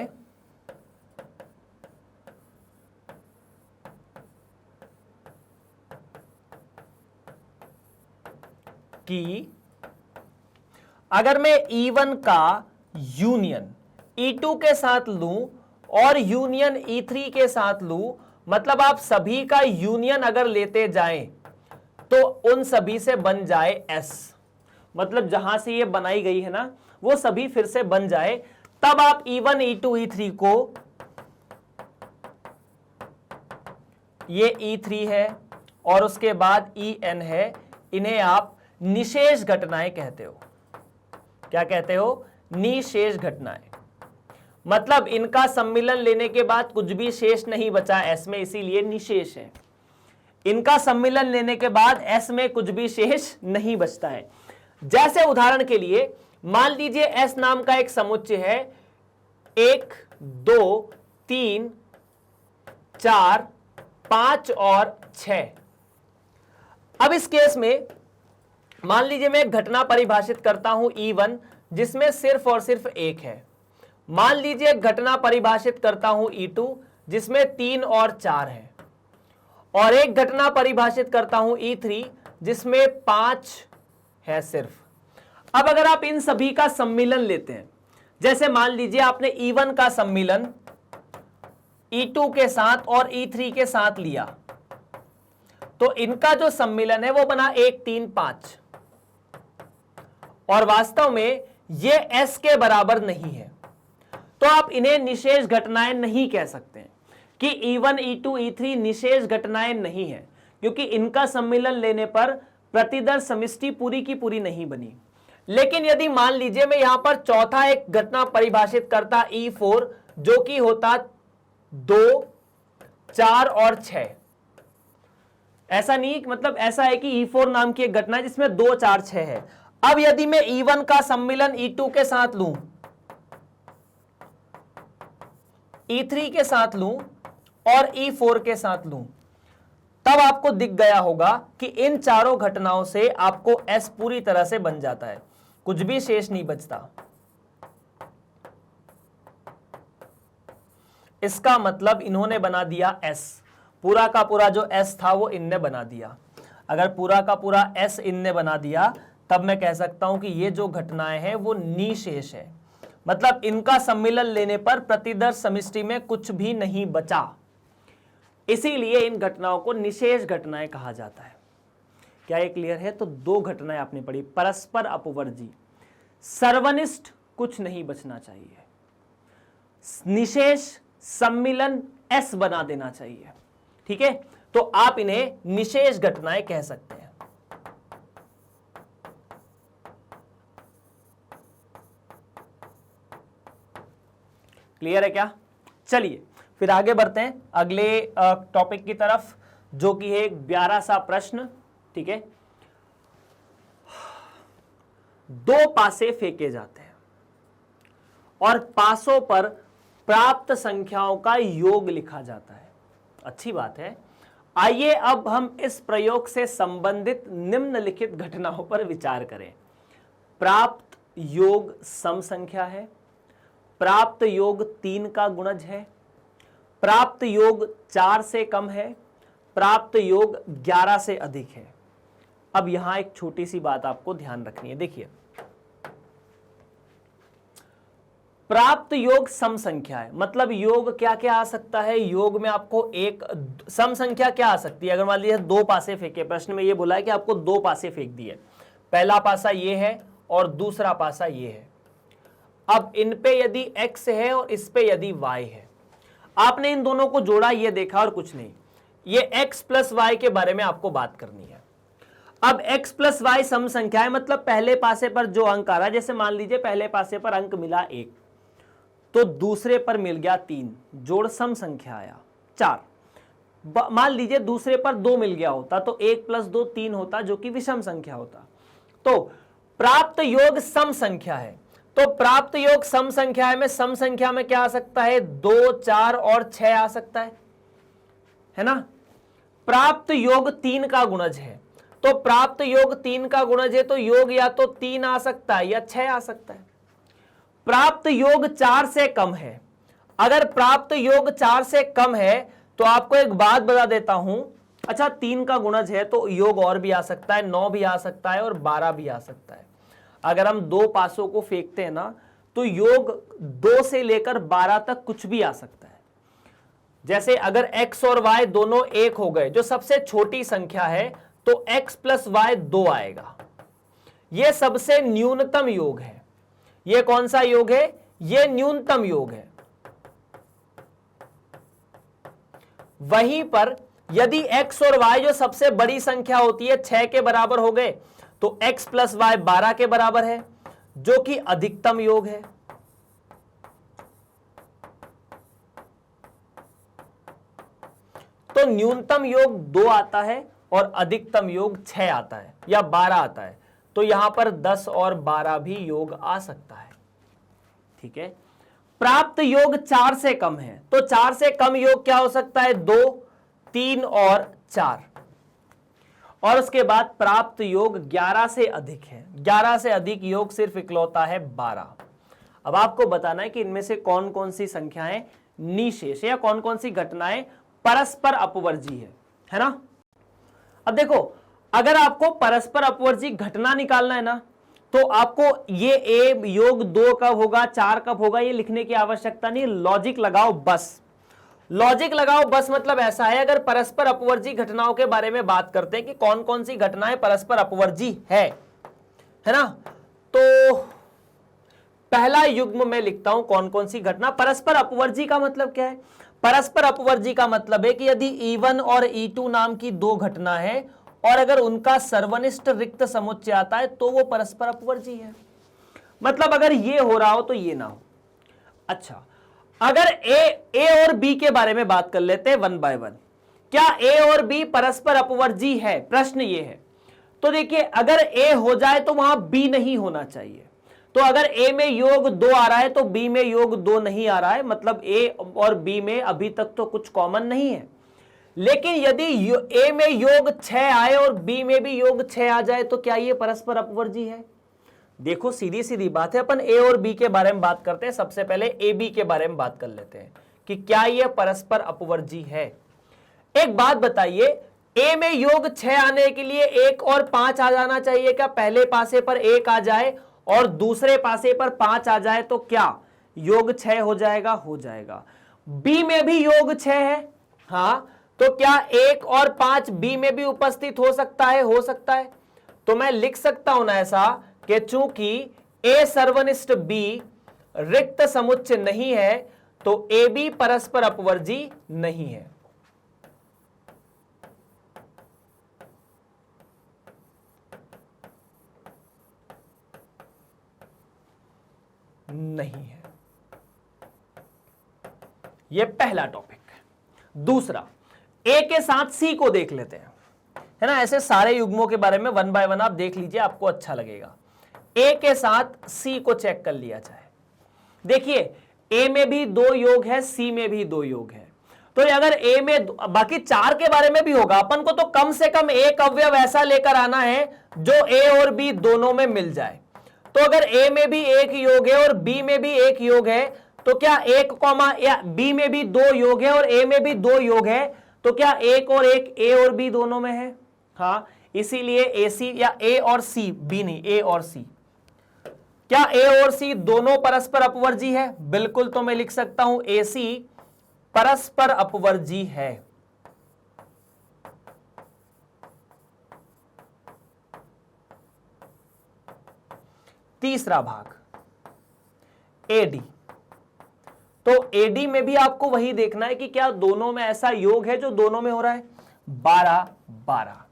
कि अगर मैं E1 का यूनियन E2 के साथ लूं और यूनियन E3 के साथ लूं, मतलब आप सभी का यूनियन अगर लेते जाएं तो उन सभी से बन जाए S, मतलब जहां से ये बनाई गई है ना वो सभी फिर से बन जाए, तब आप E1 E2 E3 को, ये E3 है और उसके बाद EN है, इन्हें आप निशेष घटनाएं कहते हो। क्या कहते हो? निशेष घटनाएं। मतलब इनका सम्मिलन लेने के बाद कुछ भी शेष नहीं बचा एस में, इसीलिए निशेष है। इनका सम्मिलन लेने के बाद एस में कुछ भी शेष नहीं बचता है। जैसे उदाहरण के लिए मान लीजिए एस नाम का एक समुच्चय है 1 2 3 4 5 और 6। अब इस केस में मान लीजिए मैं एक घटना परिभाषित करता हूं E1 जिसमें सिर्फ और सिर्फ 1 है। मान लीजिए एक घटना परिभाषित करता हूं E2 जिसमें 3 और 4 है, और एक घटना परिभाषित करता हूं E3 जिसमें 5 है सिर्फ। अब अगर आप इन सभी का सम्मिलन लेते हैं, जैसे मान लीजिए आपने E1 का सम्मिलन E2 के साथ और E3 के साथ लिया, तो इनका जो सम्मिलन है वो बना 1 3 5, और वास्तव में ये S के बराबर नहीं है। तो आप इन्हें निशेष घटनाएं नहीं कह सकते कि E1 E2 E3 निशेष घटनाएं नहीं है, क्योंकि इनका सम्मिलन लेने पर प्रतिदर्श समिष्टि पूरी की पूरी नहीं बनी। लेकिन यदि मान लीजिए मैं यहां पर चौथा एक घटना परिभाषित करता E4 जो कि होता 2 4 और 6, ऐसा नहीं, मतलब ऐसा है कि E4 नाम की एक घटना है जिसमें 2 4 6 है। अब यदि मैं E1 का सम्मिलन E2 के साथ लूं, E3 के साथ लूं और E4 के साथ लूं, तब आपको दिख गया होगा कि इन चारों घटनाओं से आपको S पूरी तरह से बन जाता है, कुछ भी शेष नहीं बचता। इसका मतलब इन्होंने बना दिया S, पूरा का पूरा जो S था वो इनने बना दिया। अगर पूरा का पूरा S इनने बना दिया तब मैं कह सकता हूं कि ये जो घटनाएं हैं वो निशेष है, मतलब इनका सम्मिलन लेने पर प्रतिदर्श समिष्टि में कुछ भी नहीं बचा, इसीलिए इन घटनाओं को निशेष घटनाएं कहा जाता है। क्या ये क्लियर है? तो दो घटनाएं आपने पढ़ी, परस्पर अपवर्जी, सर्वनिष्ठ कुछ नहीं बचना चाहिए, निशेष सम्मिलन S बना देना चाहिए। ठीक है, तो आप इन्हें निशेष घटनाएं कह सकते हैं। क्लियर है क्या? चलिए फिर आगे बढ़ते हैं अगले टॉपिक की तरफ, जो कि है एक 11 सा प्रश्न। ठीक है, 2 पासे फेंके जाते हैं और पासों पर प्राप्त संख्याओं का योग लिखा जाता है। अच्छी बात है। आइए अब हम इस प्रयोग से संबंधित निम्नलिखित घटनाओं पर विचार करें। प्राप्त योग सम संख्या है, प्राप्त योग 3 का गुणज है, प्राप्त योग 4 से कम है, प्राप्त योग 11 से अधिक है। अब यहां एक छोटी सी बात आपको ध्यान रखनी है। देखिए, प्राप्त योग सम संख्या है, मतलब योग क्या क्या आ सकता है? योग में आपको एक सम संख्या क्या आ सकती है? अगर मान लीजिए 2 पासे फेंके, प्रश्न में ये बोला है कि आपको 2 पासे फेंक दिए, पहला पासा ये है और दूसरा पासा ये है। अब इन पे यदि x है और इस पे यदि y है, आपने इन दोनों को जोड़ा, ये देखा और कुछ नहीं। ये x प्लस वाई के बारे में आपको बात करनी है। अब x प्लस वाई सम संख्या है, मतलब पहले पासे पर जो अंक आ रहा है, जैसे मान लीजिए पहले पासे पर अंक मिला 1 तो दूसरे पर मिल गया 3, जोड़ सम संख्या आया 4। मान लीजिए दूसरे पर 2 मिल गया होता तो 1 प्लस 2 3 होता, जो कि विषम संख्या होता। तो प्राप्त योग सम संख्या है, तो प्राप्त योग सम संख्या है में सम संख्या में क्या आ सकता है? 2 4 और 6 आ सकता है ना। प्राप्त योग 3 का गुणज है, तो प्राप्त योग 3 का गुणज है तो योग या तो 3 आ सकता है या 6 आ सकता है। प्राप्त योग 4 से कम है, अगर प्राप्त योग 4 से कम है तो आपको एक बात बता देता हूं। अच्छा, 3 का गुणज है तो योग और भी आ सकता है, 9 भी आ सकता है और 12 भी आ सकता है। अगर हम 2 पासों को फेंकते हैं ना तो योग 2 से लेकर 12 तक कुछ भी आ सकता है। जैसे अगर x और y दोनों 1 हो गए, जो सबसे छोटी संख्या है, तो x प्लस y 2 आएगा। यह सबसे न्यूनतम योग है। यह कौन सा योग है? यह न्यूनतम योग है। वहीं पर यदि x और y जो सबसे बड़ी संख्या होती है 6 के बराबर हो गए तो x प्लस वाई 12 के बराबर है, जो कि अधिकतम योग है। तो न्यूनतम योग 2 आता है और अधिकतम योग 6 आता है या 12 आता है, तो यहां पर 10 और 12 भी योग आ सकता है। ठीक है, प्राप्त योग 4 से कम है, तो 4 से कम योग क्या हो सकता है? 2, 3 और 4। और उसके बाद प्राप्त योग 11 से अधिक है। 11 से अधिक योग सिर्फ इकलौता है 12। अब आपको बताना है कि इनमें से कौन कौन सी संख्याएं निशेष या कौन कौन सी घटनाएं परस्पर अपवर्जी है ना। अब देखो, अगर आपको परस्पर अपवर्जी घटना निकालना है ना, तो आपको ये ए योग 2 कब होगा, 4 कब होगा, ये लिखने की आवश्यकता नहीं। लॉजिक लगाओ बस, लॉजिक लगाओ बस। मतलब ऐसा है, अगर परस्पर अपवर्जी घटनाओं के बारे में बात करते हैं कि कौन कौन सी घटनाएं परस्पर अपवर्जी है ना, तो पहला युग्म में लिखता हूं कौन कौन सी घटना। परस्पर अपवर्जी का मतलब क्या है? परस्पर अपवर्जी का मतलब है कि यदि E1 और E2 नाम की दो घटना है और अगर उनका सर्वनिष्ठ रिक्त समुच्चय आता है तो वो परस्पर अपवर्जी है। मतलब अगर ये हो रहा हो तो ये ना हो। अच्छा, अगर ए और बी के बारे में बात कर लेते हैं 1 बाय 1। क्या ए और बी परस्पर अपवर्जी है? प्रश्न ये है। तो देखिए, अगर ए हो जाए तो वहां बी नहीं होना चाहिए। तो अगर ए में योग 2 आ रहा है तो बी में योग 2 नहीं आ रहा है, मतलब ए और बी में अभी तक तो कुछ कॉमन नहीं है। लेकिन यदि ए में योग 6 आए और बी में भी योग 6 आ जाए तो क्या ये परस्पर अपवर्जी है? देखो, सीधी सीधी बात है। अपन ए और बी के बारे में बात करते हैं। सबसे पहले ए बी के बारे में बात कर लेते हैं कि क्या ये परस्पर अपवर्जी है। एक बात बताइए, ए में योग 6 आने के लिए 1 और 5 आ जाना चाहिए क्या? पहले पासे पर 1 आ जाए और दूसरे पासे पर 5 आ जाए तो क्या योग 6 हो जाएगा? हो जाएगा। बी में भी योग 6 है, हाँ, तो क्या 1 और 5 बी में भी उपस्थित हो सकता है? हो सकता है। तो मैं लिख सकता हूं ना ऐसा कि चूंकि ए सर्वनिष्ठ बी रिक्त समुच्चय नहीं है तो ए बी परस्पर अपवर्जी नहीं है। नहीं है। यह पहला टॉपिक है। दूसरा, ए के साथ सी को देख लेते हैं, है ना। ऐसे सारे युग्मों के बारे में 1 बाय 1 आप देख लीजिए, आपको अच्छा लगेगा। ए के साथ सी को चेक कर लिया जाए। देखिए, ए में भी 2 योग है, सी में भी 2 योग है। तो अगर ए में, बाकी 4 के बारे में भी होगा, अपन को तो कम से कम एक अवयव ऐसा लेकर आना है जो ए और बी दोनों में मिल जाए। तो अगर ए में भी 1 योग है और बी में भी 1 योग है तो क्या 1 कॉमा, या बी में भी 2 योग है और ए में भी 2 योग है तो क्या 1 और 1 ए और बी दोनों में है? हाँ, इसीलिए ए सी या ए और सी, बी नहीं, ए और सी। क्या ए और सी दोनों परस्पर अपवर्जी है? बिल्कुल। तो मैं लिख सकता हूं ए सी परस्पर अपवर्जी है। तीसरा भाग एडी। तो एडी में भी आपको वही देखना है कि क्या दोनों में ऐसा योग है जो दोनों में हो रहा है। 12 12।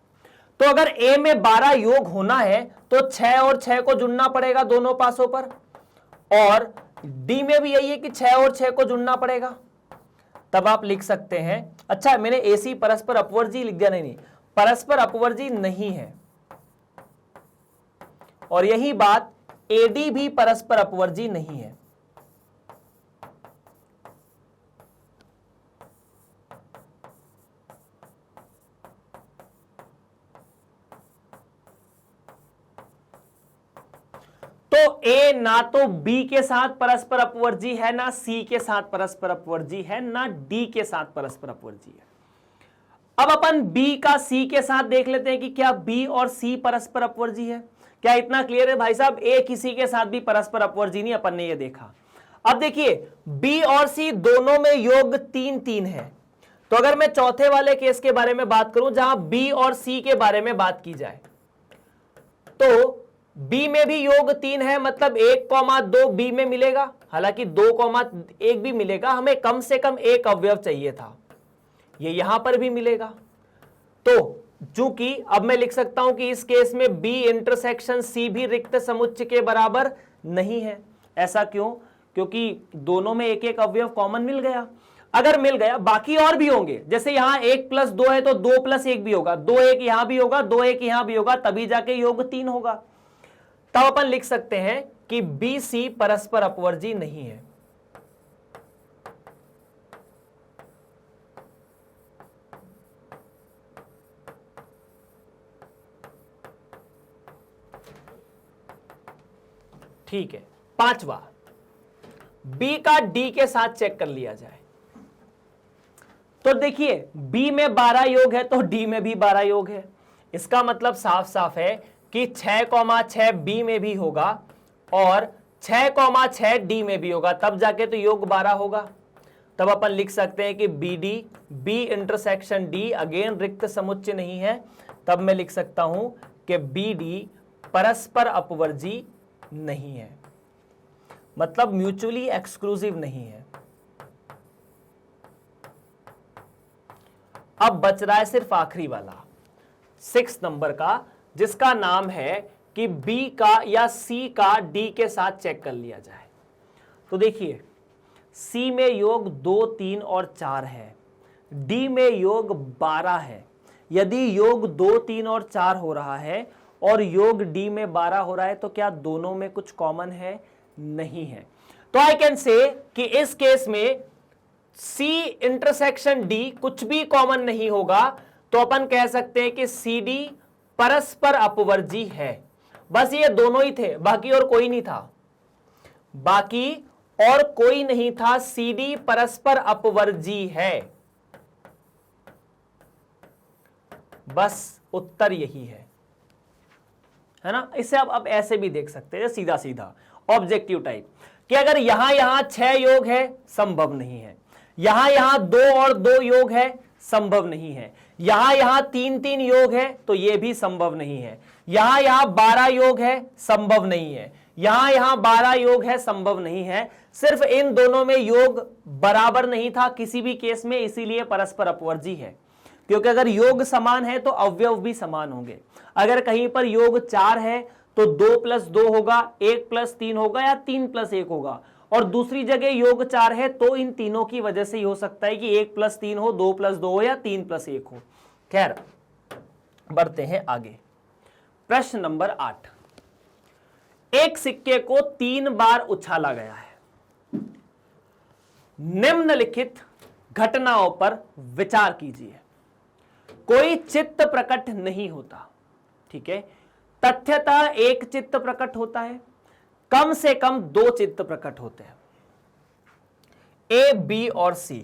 तो अगर ए में 12 योग होना है तो 6 और 6 को जुड़ना पड़ेगा दोनों पासों पर, और डी में भी यही है कि 6 और 6 को जुड़ना पड़ेगा। तब आप लिख सकते हैं, अच्छा मैंने एसी परस्पर अपवर्जी लिख दिया। नहीं, परस्पर अपवर्जी नहीं है। और यही बात एडी भी परस्पर अपवर्जी नहीं है। तो ए ना तो बी के साथ परस्पर अपवर्जी है, ना सी के साथ परस्पर अपवर्जी है, ना डी के साथ परस्पर अपवर्जी है। अब अपन बी का सी के साथ देख लेते हैं कि क्या बी और सी परस्पर अपवर्जी है। क्या इतना क्लियर है भाई साहब? ए किसी के साथ भी परस्पर अपवर्जी नहीं, अपन ने ये देखा। अब देखिए, बी और सी दोनों में योग 3 3 है। तो अगर मैं चौथे वाले केस के बारे में बात करूं जहां बी और सी के बारे में बात की जाए, तो बी में भी योग 3 है, मतलब 1,2 बी में मिलेगा। हालांकि 2,1 भी मिलेगा, हमें कम से कम एक अवयव चाहिए था, ये यहां पर भी मिलेगा। तो चूंकि अब मैं लिख सकता हूं कि इस केस में B इंटरसेक्शन C भी रिक्त समुच्चय के बराबर नहीं है। ऐसा क्यों? क्योंकि दोनों में एक एक अवयव कॉमन मिल गया। अगर मिल गया, बाकी और भी होंगे, जैसे यहां 1 + 2 है तो 2 + 1 भी होगा, 2 1 यहां भी होगा, 2 1 यहां भी होगा, तभी जाके योग 3 होगा। तब अपन लिख सकते हैं कि BC परस्पर अपवर्जी नहीं है। ठीक है। पांचवा, B का D के साथ चेक कर लिया जाए। तो देखिए B में 12 योग है तो D में भी 12 योग है। इसका मतलब साफ साफ है कि 6,6 B में भी होगा और 6,6 D में भी होगा, तब जाके तो योग 12 होगा। तब अपन लिख सकते हैं कि BD, B intersection D again रिक्त समुच्चय नहीं है। तब मैं लिख सकता हूं कि BD परस्पर अपवर्जी नहीं है, मतलब म्यूचुअली एक्सक्लूसिव नहीं है। अब बच रहा है सिर्फ आखिरी वाला 6 नंबर का, जिसका नाम है कि B का या C का D के साथ चेक कर लिया जाए। तो देखिए C में योग 2, 3 और 4 है, D में योग 12 है। यदि योग 2, 3 और 4 हो रहा है और योग D में 12 हो रहा है तो क्या दोनों में कुछ कॉमन है? नहीं है। तो आई कैन से कि इस केस में C इंटरसेक्शन D कुछ भी कॉमन नहीं होगा, तो अपन कह सकते हैं कि CD परस्पर अपवर्जी है। बस ये दोनों ही थे, बाकी और कोई नहीं था, बाकी और कोई नहीं था। CD परस्पर अपवर्जी है, बस उत्तर यही है ना। इसे अब ऐसे भी देख सकते हैं, सीधा सीधा ऑब्जेक्टिव टाइप, कि अगर यहां 6 योग है, संभव नहीं है। यहां 2 और 2 योग है, संभव नहीं है। यहां 3 योग है तो यह भी संभव नहीं है। यहां 12 योग है, संभव नहीं है। यहां 12 योग है, संभव नहीं है। सिर्फ इन दोनों में योग बराबर नहीं था किसी भी केस में, इसीलिए परस्पर अपवर्जी है। क्योंकि अगर योग समान है तो अवयव भी समान होंगे। अगर कहीं पर योग 4 है तो 2 + 2 होगा, 1 + 3 होगा या 3 + 1 होगा, और दूसरी जगह योग 4 है तो इन तीनों की वजह से ही हो सकता है कि 1 + 3 हो, 2 + 2 हो या 3 + 1 हो। खैर बढ़ते हैं आगे। प्रश्न नंबर 8, एक सिक्के को 3 बार उछाला गया है। निम्नलिखित घटनाओं पर विचार कीजिए। कोई चित्त प्रकट नहीं होता, ठीक है। तथ्यतः एक चित्त प्रकट होता है, कम से कम 2 चित्त प्रकट होते हैं, A, B और C।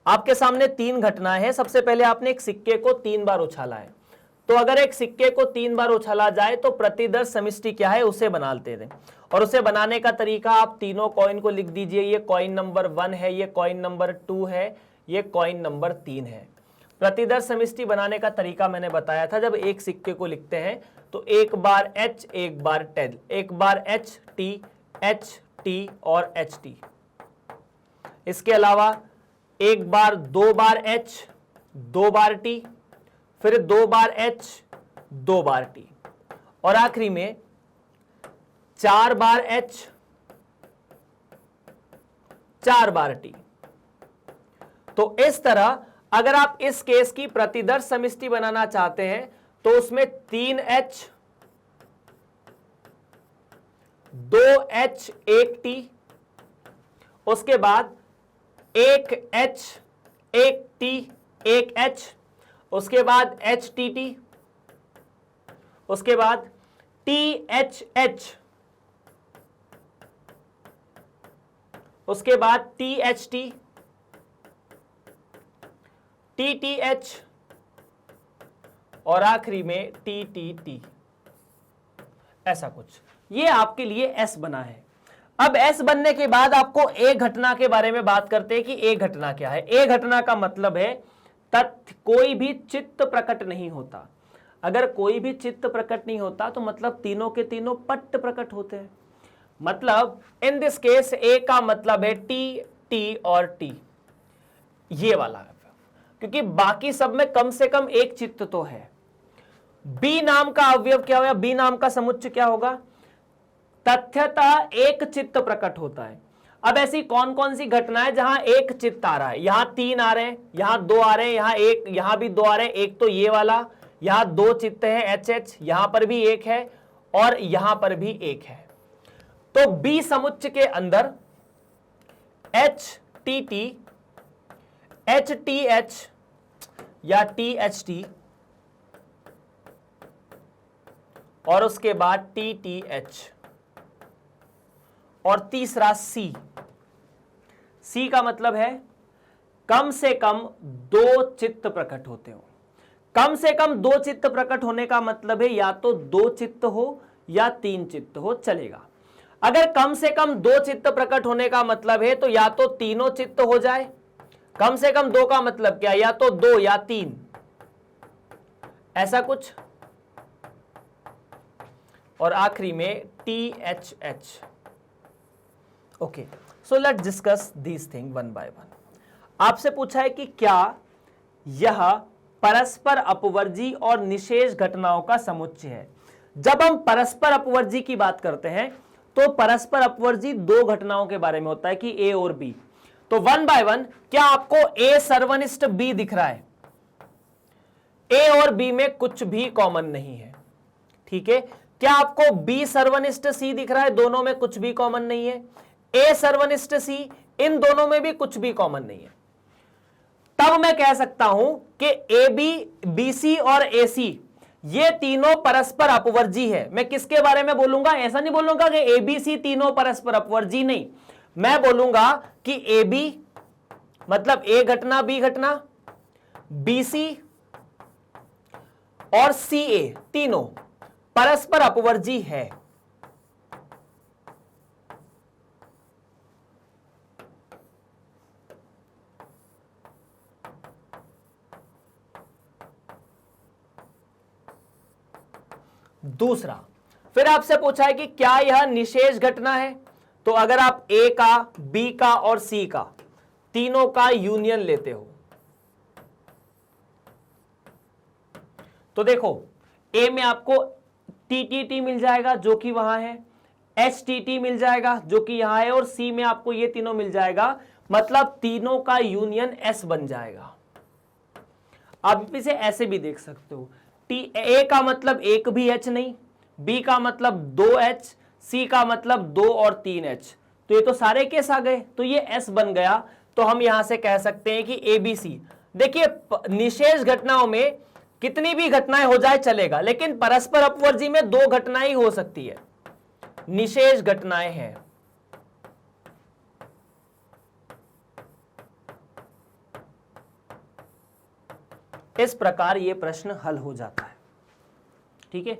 आपके सामने 3 घटनाएं हैं। सबसे पहले आपने एक सिक्के को 3 बार उछाला है, तो अगर एक सिक्के को 3 बार उछाला जाए तो प्रतिदर्श समिष्टि क्या है उसे बना लेते हैं। और उसे बनाने का तरीका, आप तीनों कॉइन को लिख दीजिए। ये कॉइन नंबर 1 है, ये कॉइन नंबर 2 है, ये कॉइन नंबर 3 है। प्रतिदर्श समिष्टि बनाने का तरीका मैंने बताया था। जब एक सिक्के को लिखते हैं तो एक बार H, एक बार टेल, एक बार H T और HT। इसके अलावा एक बार 2 बार H, 2 बार T, फिर 2 बार H, 2 बार T, और आखिरी में 4 बार H, 4 बार T। तो इस तरह अगर आप इस केस की प्रतिदर्श समिष्टि बनाना चाहते हैं तो उसमें 3H, 2H, 1T, उसके बाद 1H, 1T, 1H, उसके बाद HTT, उसके बाद THH, उसके बाद THT, TTH और आखिरी में TTT। ऐसा कुछ ये आपके लिए S बना है। अब S बनने के बाद आपको A घटना के बारे में बात करते हैं कि A घटना क्या है। A घटना का मतलब है तथ्य, कोई भी चित्त प्रकट नहीं होता। अगर कोई भी चित्त प्रकट नहीं होता तो मतलब तीनों के तीनों पट्ट प्रकट होते हैं। मतलब इन दिस केस A का मतलब है T, T और T, ये वाला। क्योंकि बाकी सब में कम से कम एक चित्त तो है। बी नाम का अवयव क्या होगा, बी नाम का समुच्चय क्या होगा, तथ्यतः एक चित्त प्रकट होता है। अब ऐसी कौन कौन सी घटनाएं जहां एक चित्त आ रहा है, यहां 3 आ रहे हैं, यहां 2 आ रहे हैं, यहां एक, यहां भी 2 आ रहे हैं, एक तो ये वाला, यहां 2 चित्त है HH, यहां पर भी एक है और यहां पर भी एक है। तो बी समुच्चय के अंदर HTT, HTH या THT और उसके बाद TTH और तीसरा C। C का मतलब है कम से कम 2 चित्त प्रकट होते हो। कम से कम 2 चित्त प्रकट होने का मतलब है या तो 2 चित्त हो या 3 चित्त हो, चलेगा। अगर कम से कम 2 चित्त प्रकट होने का मतलब है तो या तो तीनों चित्त हो जाए, कम से कम 2 का मतलब क्या, या तो 2 या 3, ऐसा कुछ, और आखिरी में THH। Okay, so let's discuss these thing one by one. आपसे पूछा है कि क्या यह परस्पर अपवर्जी और निशेष घटनाओं का समुच्चय है। जब हम परस्पर अपवर्जी की बात करते हैं तो परस्पर अपवर्जी 2 घटनाओं के बारे में होता है कि A और B। तो वन बाय वन, क्या आपको A सर्वनिष्ठ B दिख रहा है? A और B में कुछ भी कॉमन नहीं है, ठीक है। क्या आपको B सर्वनिष्ठ C दिख रहा है? दोनों में कुछ भी कॉमन नहीं है। A सर्वनिष्ठ C, इन दोनों में भी कुछ भी कॉमन नहीं है। तब मैं कह सकता हूं कि AB, BC और AC ये तीनों परस्पर अपवर्जी है। मैं किसके बारे में बोलूंगा? ऐसा नहीं बोलूंगा कि ABC तीनों परस्पर अपवर्जी, नहीं, मैं बोलूंगा कि AB मतलब A घटना B घटना, BC और CA तीनों परस्पर अपवर्जी है। दूसरा, फिर आपसे पूछा है कि क्या यह निशेष घटना है। तो अगर आप A का, B का और C का तीनों का यूनियन लेते हो तो देखो A में आपको TTT मिल जाएगा जो कि वहां है, HTT मिल जाएगा जो कि यहां है, और C में आपको ये तीनों मिल जाएगा, मतलब तीनों का यूनियन S बन जाएगा। आप इसे ऐसे भी देख सकते हो, A का मतलब एक भी H नहीं, B का मतलब 2H, C का मतलब 2 और 3H, तो ये तो सारे केस आ गए, तो ये S बन गया। तो हम यहां से कह सकते हैं कि ABC। देखिए, निशेष घटनाओं में कितनी भी घटनाएं हो जाए चलेगा, लेकिन परस्पर अपवर्जी में 2 घटनाएं हो सकती है, निशेष घटनाएं हैं। इस प्रकार यह प्रश्न हल हो जाता है, ठीक है।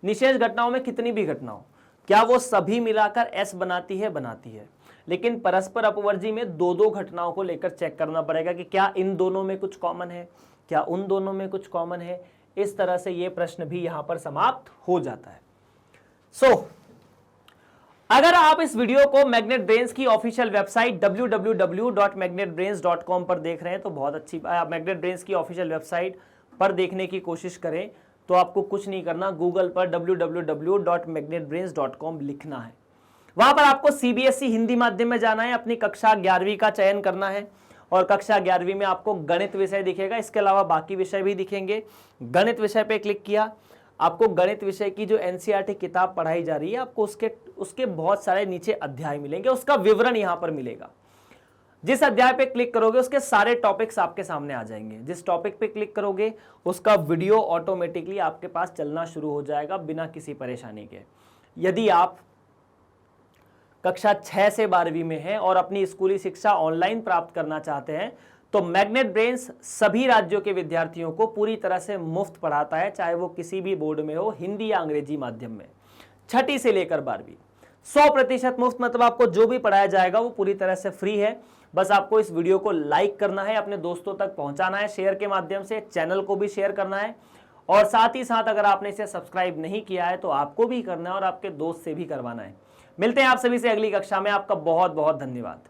निशेष घटनाओं में कितनी भी घटना हो, क्या वो सभी मिलाकर S बनाती है? बनाती है। लेकिन परस्पर अपवर्जी में 2-2 घटनाओं को लेकर चेक करना पड़ेगा कि क्या इन दोनों में कुछ कॉमन है, क्या उन दोनों में कुछ कॉमन है। इस तरह से यह प्रश्न भी यहां पर समाप्त हो जाता है। अगर आप इस वीडियो को मैग्नेट ब्रेन्स की ऑफिशियल वेबसाइट www.magnetbrains.com पर देख रहे हैं तो बहुत अच्छी, मैग्नेट ब्रेन्स की ऑफिशियल वेबसाइट पर देखने की कोशिश करें तो आपको कुछ नहीं करना, गूगल पर www.magnetbrains.com लिखना है। वहां पर आपको CBSE हिंदी माध्यम में जाना है, अपनी कक्षा 11वीं का चयन करना है और कक्षा 11वीं में आपको गणित विषय दिखेगा, इसके अलावा बाकी विषय भी दिखेंगे। गणित विषय पे क्लिक किया, आपको गणित विषय की जो NCERT किताब पढ़ाई जा रही है, आपको उसके बहुत सारे नीचे अध्याय मिलेंगे, उसका विवरण यहां पर मिलेगा। जिस अध्याय पे क्लिक करोगे उसके सारे टॉपिक्स आपके सामने आ जाएंगे। जिस टॉपिक पे क्लिक करोगे उसका वीडियो ऑटोमेटिकली आपके पास चलना शुरू हो जाएगा बिना किसी परेशानी के। यदि आप कक्षा 6 से 12वीं में हैं और अपनी स्कूली शिक्षा ऑनलाइन प्राप्त करना चाहते हैं तो मैग्नेट ब्रेन्स सभी राज्यों के विद्यार्थियों को पूरी तरह से मुफ्त पढ़ाता है, चाहे वो किसी भी बोर्ड में हो, हिंदी या अंग्रेजी माध्यम में, 6ठी से लेकर 12वीं, 100% मुफ्त। मतलब आपको जो भी पढ़ाया जाएगा वो पूरी तरह से फ्री है। बस आपको इस वीडियो को लाइक करना है, अपने दोस्तों तक पहुंचाना है, शेयर के माध्यम से, चैनल को भी शेयर करना है, और साथ ही साथ अगर आपने इसे सब्सक्राइब नहीं किया है तो आपको भी करना है और आपके दोस्त से भी करवाना है। मिलते हैं आप सभी से अगली कक्षा में। आपका बहुत बहुत धन्यवाद।